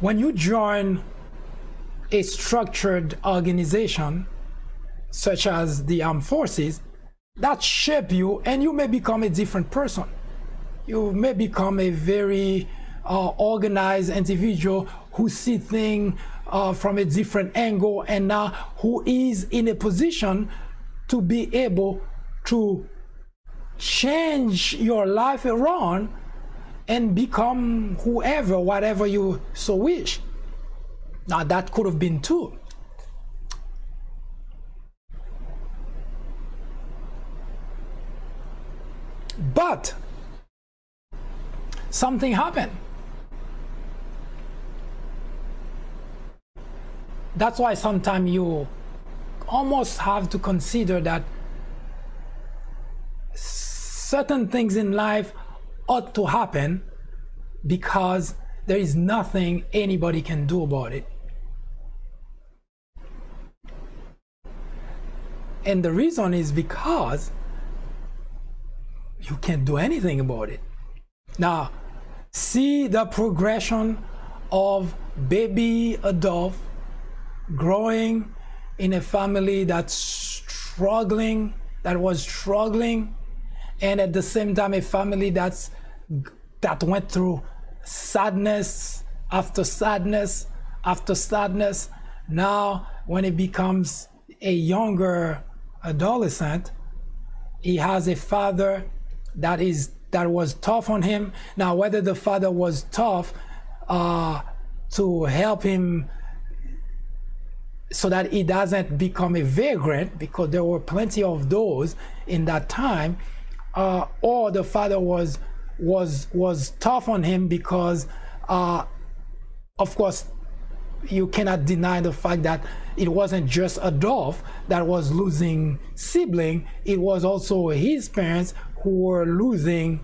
when you join a structured organization such as the armed forces, that shape you, and you may become a different person. You may become a very organized individual who sees things from a different angle, and now who is in a position to be able to change your life around and become whoever, whatever you so wish. Now that could have been two. But something happened. That's why sometimes you almost have to consider that certain things in life ought to happen because there is nothing anybody can do about it. And the reason is because you can't do anything about it. Now, see the progression of baby Adolf growing in a family that was struggling, and at the same time a family that went through sadness after sadness after sadness. Now, when he becomes a younger adolescent, he has a father that was tough on him. Now, whether the father was tough to help him so that he doesn't become a vagrant, because there were plenty of those in that time, or the father was tough on him because, of course, you cannot deny the fact that it wasn't just Adolf that was losing sibling, it was also his parents who were losing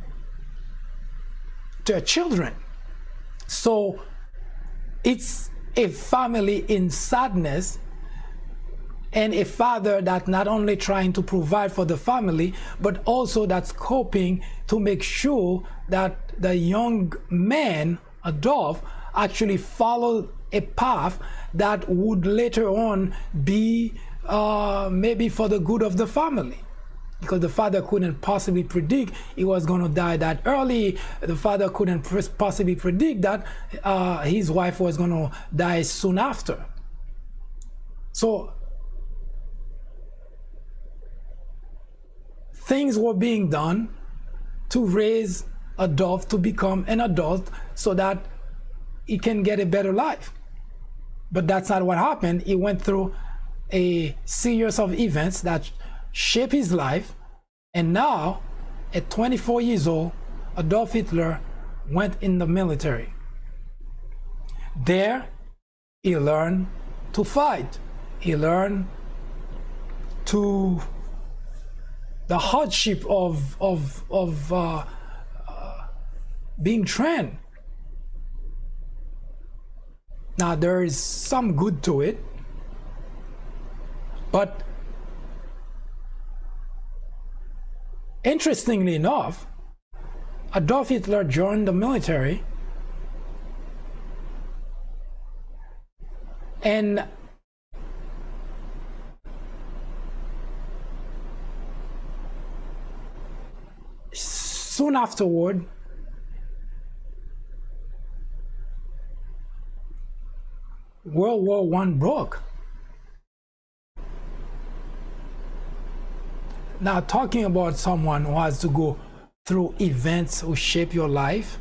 their children. So it's a family in sadness, and a father that not only trying to provide for the family, but also that's coping to make sure that the young man, Adolf, actually followed a path that would later on be maybe for the good of the family. Because the father couldn't possibly predict he was going to die that early. The father couldn't possibly predict that his wife was going to die soon after. So things were being done to raise Adolf to become an adult so that he can get a better life. But that's not what happened. He went through a series of events that shaped his life, and now at 24 years old, Adolf Hitler went in the military. There he learned to fight. He learned the hardship of being trained. Now there is some good to it, but interestingly enough, Adolf Hitler joined the military, and soon afterward, World War I broke. Now, talking about someone who has to go through events who shape your life,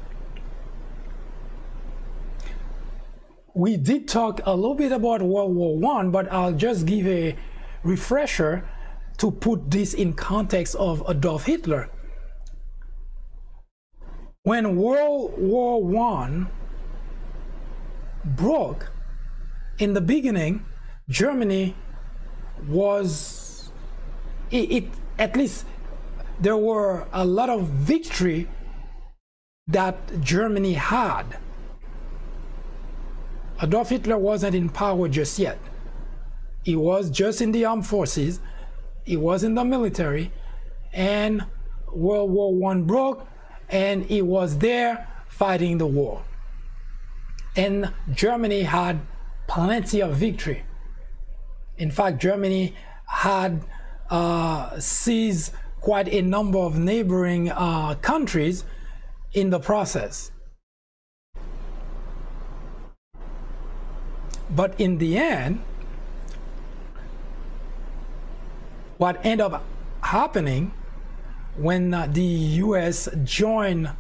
we did talk a little bit about World War I, but I'll just give a refresher to put this in context of Adolf Hitler. When World War I broke, in the beginning, Germany was, at least there were a lot of victory that Germany had. Adolf Hitler wasn't in power just yet. He was just in the armed forces, he was in the military, and World War I broke, and he was there fighting the war. And Germany had plenty of victory. In fact, Germany had seized quite a number of neighboring countries in the process. But in the end, what ended up happening when the US joined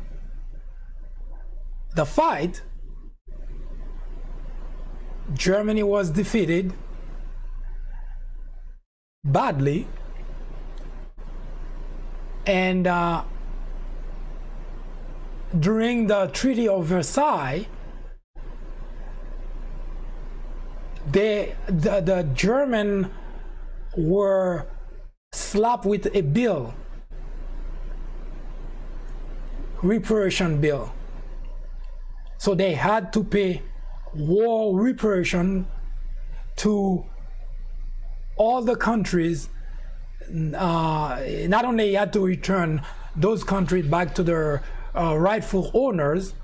the fight, Germany was defeated badly, and during the Treaty of Versailles, the German were slapped with a bill, reparation bill. So they had to pay war reparation to all the countries. Not only had to return those countries back to their rightful owners,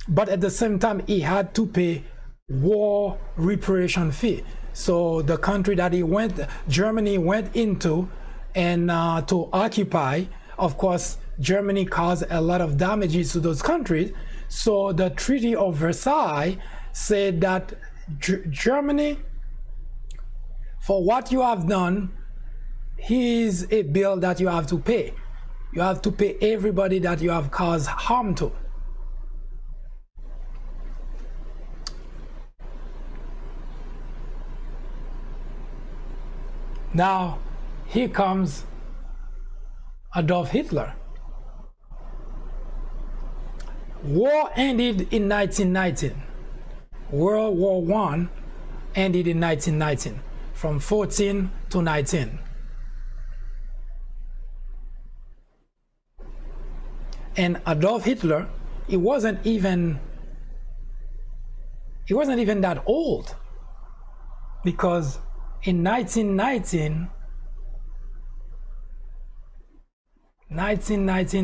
but at the same time he had to pay war reparation fee. So the country that Germany went into and to occupy, of course, Germany caused a lot of damages to those countries. So the Treaty of Versailles said that Germany, for what you have done, here's a bill that you have to pay. You have to pay everybody that you have caused harm to. Now, here comes Adolf Hitler. War ended in 1919. World War I ended in 1919, from 14 to 19. And Adolf Hitler, he wasn't even that old, because in 1919,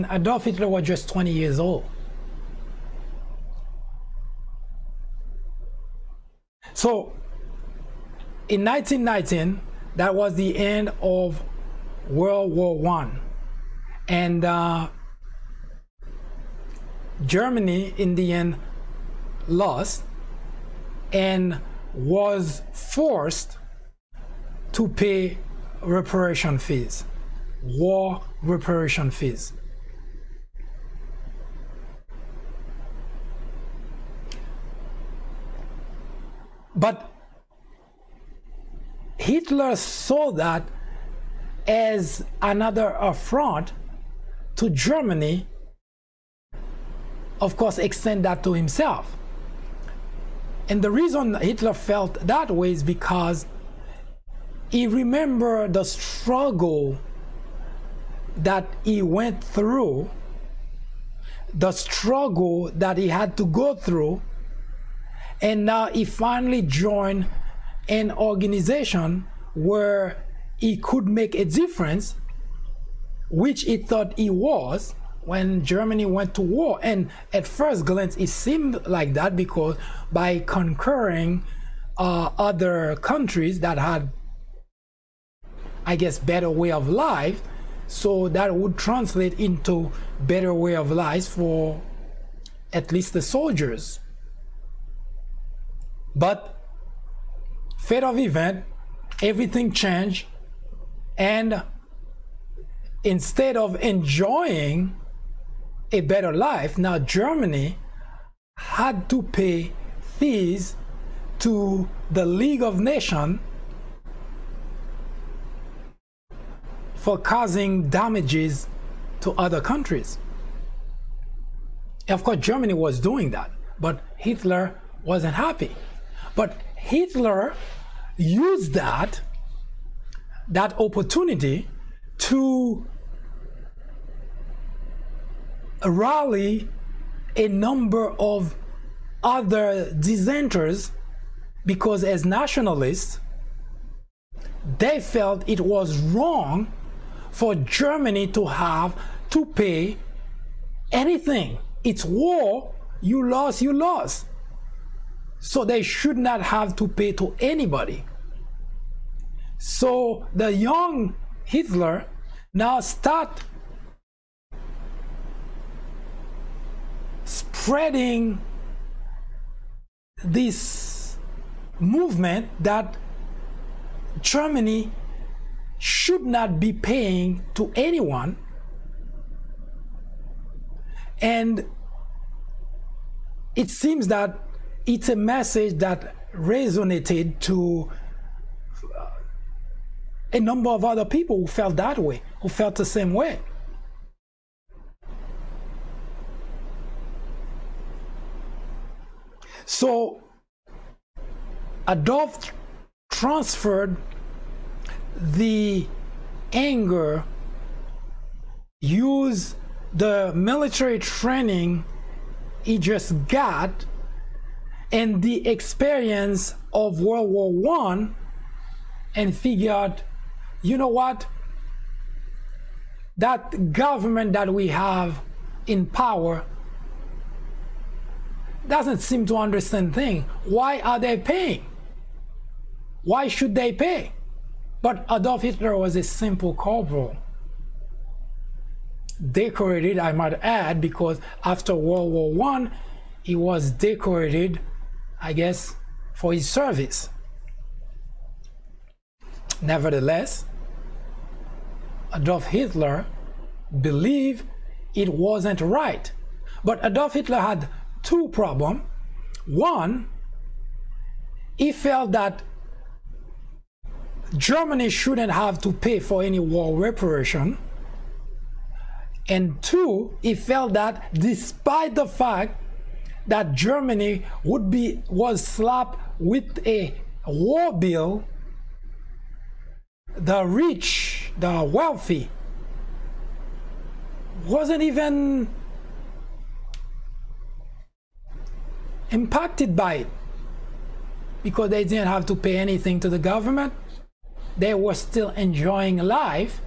Adolf Hitler was just 20 years old. So in 1919, that was the end of World War I. And Germany in the end lost and was forced to pay reparation fees, war reparation fees. But Hitler saw that as another affront to Germany, of course, extend that to himself. And the reason Hitler felt that way is because he remembered the struggle that he went through, the struggle that he had to go through, and now he finally joined an organization where he could make a difference, which he thought he was when Germany went to war. And at first glance it seemed like that, because by conquering other countries that had, I guess, better way of life, so that would translate into better way of life for at least the soldiers. But fate of event, everything changed, and instead of enjoying a better life, now Germany had to pay fees to the League of Nations for causing damages to other countries. Of course, Germany was doing that, but Hitler wasn't happy. But Hitler used that opportunity to rally a number of other dissenters, because as nationalists, they felt it was wrong for Germany to have to pay anything. It's war, you lost, you lost. So they should not have to pay to anybody. So the young Hitler now start spreading this movement that Germany should not be paying to anyone. And it seems that it's a message that resonated to a number of other people who felt that way, who felt the same way. So Adolf transferred the anger, used the military training he just got and the experience of World War I, and figured, you know what, that government that we have in power doesn't seem to understand things. Why are they paying? Why should they pay? But Adolf Hitler was a simple corporal. Decorated, I might add, because after World War I, he was decorated, I guess, for his service. Nevertheless, Adolf Hitler believed it wasn't right. But Adolf Hitler had two problems. One, he felt that Germany shouldn't have to pay for any war reparation. And two, he felt that despite the fact that Germany was slapped with a war bill, the rich, the wealthy, wasn't even impacted by it, because they didn't have to pay anything to the government. They were still enjoying life.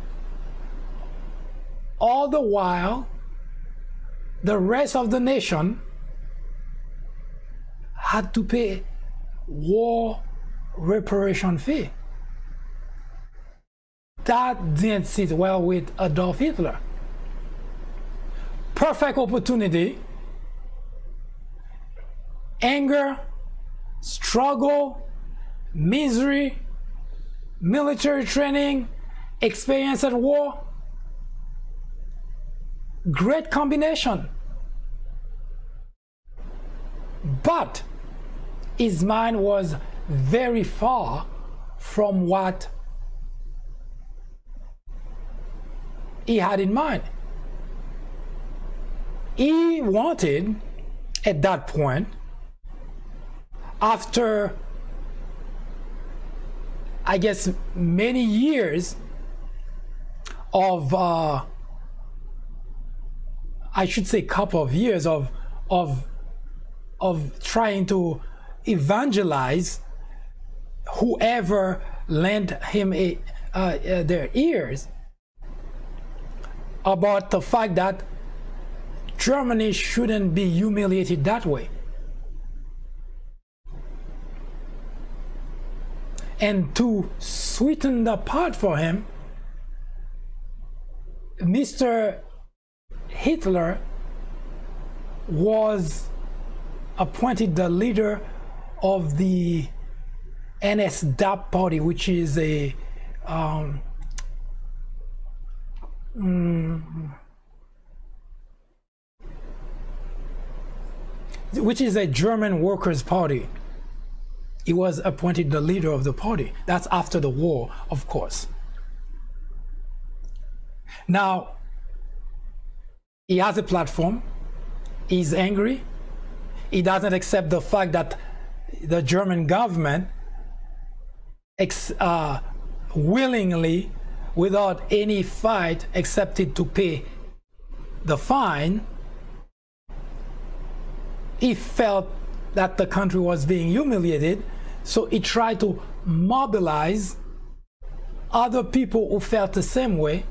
All the while, the rest of the nation had to pay war reparation fee. That didn't sit well with Adolf Hitler. Perfect opportunity. Anger, struggle, misery, military training, experience at war. Great combination. But his mind was very far from what he had in mind. He wanted, at that point, after, I guess, many years of, I should say, couple of years of trying to evangelize whoever lent him their ears about the fact that Germany shouldn't be humiliated that way. And to sweeten the pot for him, Mr. Hitler was appointed the leader of the NSDAP party, which is a German workers' party. He was appointed the leader of the party. That's after the war, of course. Now, he has a platform. He's angry. He doesn't accept the fact that the German government willingly, without any fight, accepted to pay the fine. He felt that the country was being humiliated, so he tried to mobilize other people who felt the same way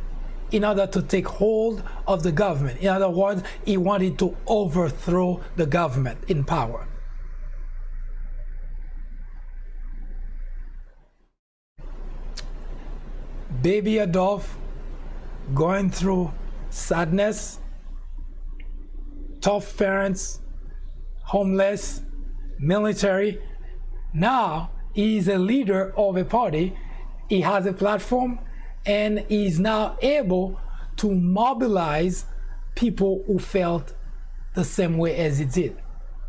in order to take hold of the government. In other words, he wanted to overthrow the government in power. Baby Adolf, going through sadness, tough parents, homeless, military. Now he is a leader of a party. He has a platform, and he is now able to mobilize people who felt the same way as he did.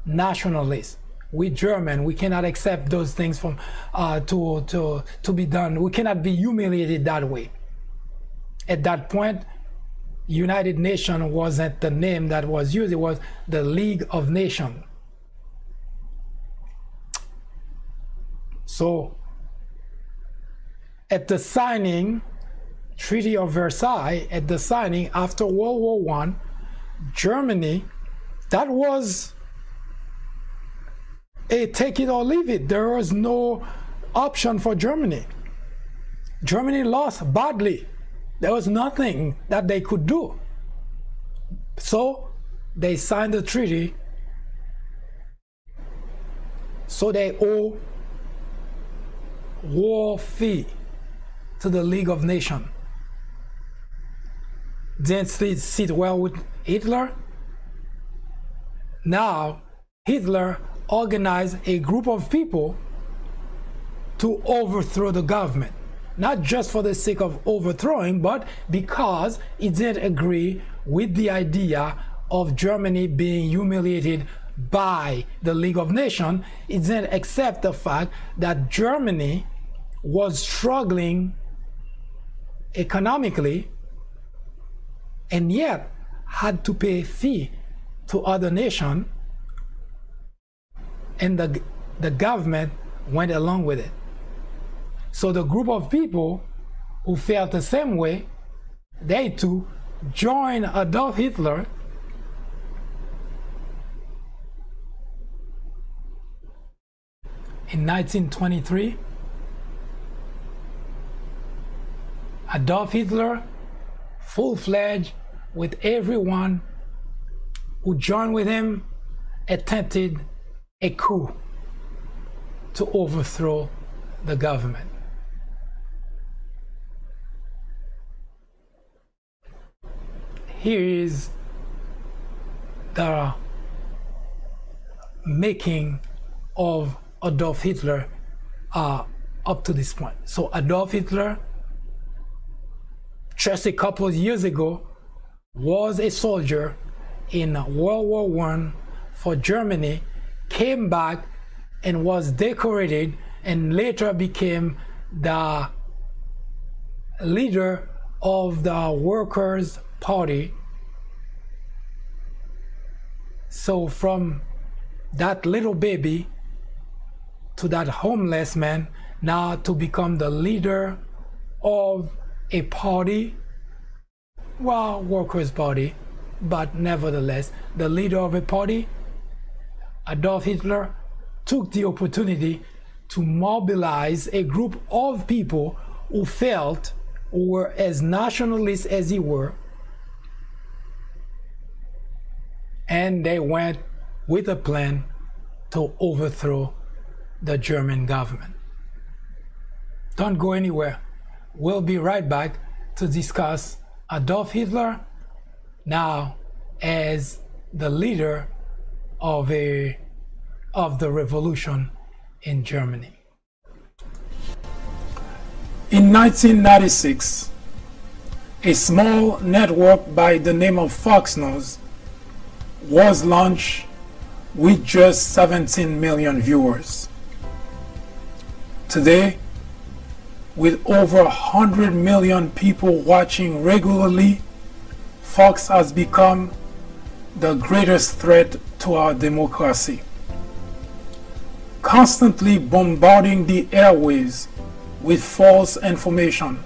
Nationalists, with German. We cannot accept those things from to be done. We cannot be humiliated that way. At that point, United Nations wasn't the name that was used. It was the League of Nations. So at the signing, Treaty of Versailles, at the signing after World War I, Germany, that was a take it or leave it. There was no option for Germany. Germany lost badly. There was nothing that they could do. So they signed the treaty. So they owe war fee to the League of Nations. Didn't sit well with Hitler. Now Hitler organized a group of people to overthrow the government. Not just for the sake of overthrowing, but because he didn't agree with the idea of Germany being humiliated by the League of Nations. He didn't accept the fact that Germany was struggling economically and yet had to pay a fee to other nations, and the government went along with it. So the group of people who felt the same way, they too joined Adolf Hitler in 1923. Adolf Hitler, full-fledged, with everyone who joined with him, attempted a coup to overthrow the government. Here is the making of Adolf Hitler up to this point. So Adolf Hitler, just a couple of years ago, was a soldier in World War I for Germany, came back and was decorated, and later became the leader of the Workers' Party. So from that little baby to that homeless man, now to become the leader of a party, well, Workers' Party, but nevertheless the leader of a party, Adolf Hitler took the opportunity to mobilize a group of people who felt, who were as nationalist as he were, and they went with a plan to overthrow the German government. Don't go anywhere. We'll be right back to discuss Adolf Hitler now as the leader of the revolution in Germany. In 1996, a small network by the name of Fox News was launched with just 17 million viewers. Today, with over 100 million people watching regularly, Fox has become the greatest threat to our democracy, constantly bombarding the airwaves with false information,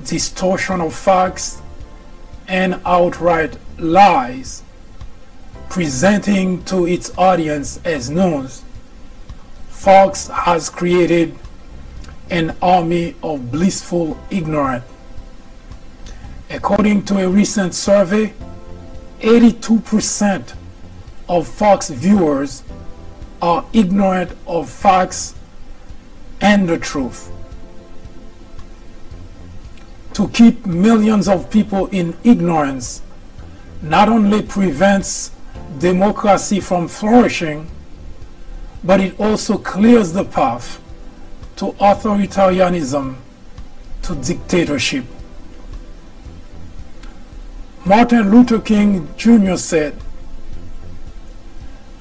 distortion of facts, and outright lies, presenting to its audience as news. Fox has created an army of blissful ignorance. According to a recent survey, 82% of Fox viewers are ignorant of facts and the truth. To keep millions of people in ignorance not only prevents democracy from flourishing, but it also clears the path to authoritarianism, to dictatorship. Martin Luther King Jr. said,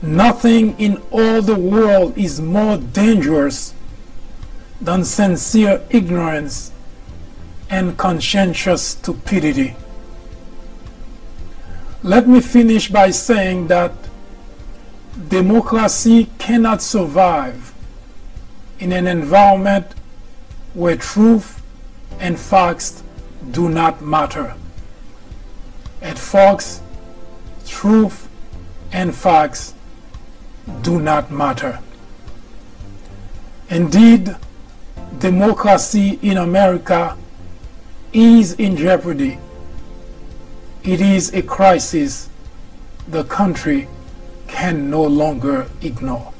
Nothing in all the world is more dangerous than sincere ignorance and conscientious stupidity. Let me finish by saying that democracy cannot survive in an environment where truth and facts do not matter. At Fox, truth and facts do not matter. Indeed, democracy in America is in jeopardy. It is a crisis the country can no longer ignore.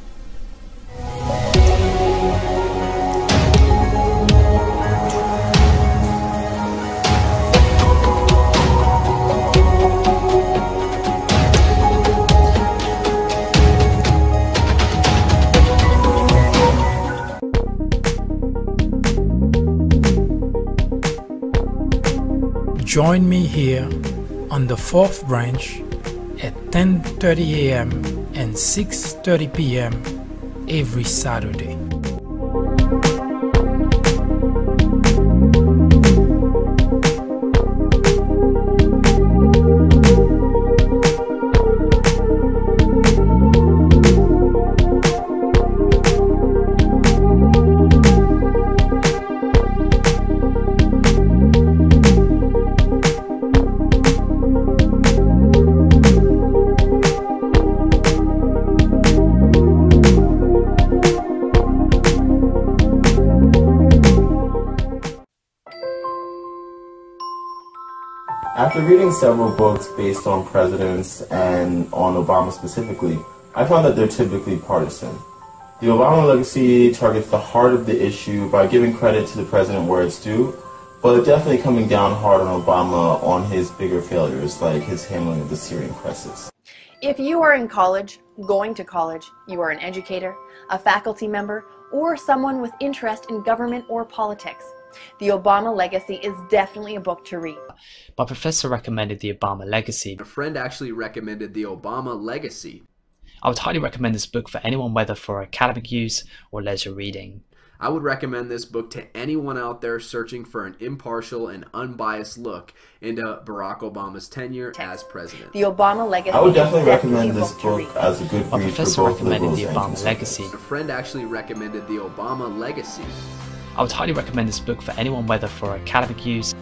Join me here on the fourth branch at 10:30 a.m. and 6:30 p.m. every Saturday. After reading several books based on presidents and on Obama specifically, I found that they're typically partisan. The Obama legacy targets the heart of the issue by giving credit to the president where it's due, but definitely coming down hard on Obama on his bigger failures, like his handling of the Syrian crisis. If you are in college, going to college, you are an educator, a faculty member, or someone with interest in government or politics, the Obama Legacy is definitely a book to read. My professor recommended The Obama Legacy. A friend actually recommended The Obama Legacy. I would highly recommend this book for anyone, whether for academic use or leisure reading. I would recommend this book to anyone out there searching for an impartial and unbiased look into Barack Obama's tenure as president. The Obama Legacy. I would definitely recommend this book as a good My read for professor both recommended liberals The and Obama conservatives. Legacy. A friend actually recommended The Obama Legacy. I would highly recommend this book for anyone, whether for academic use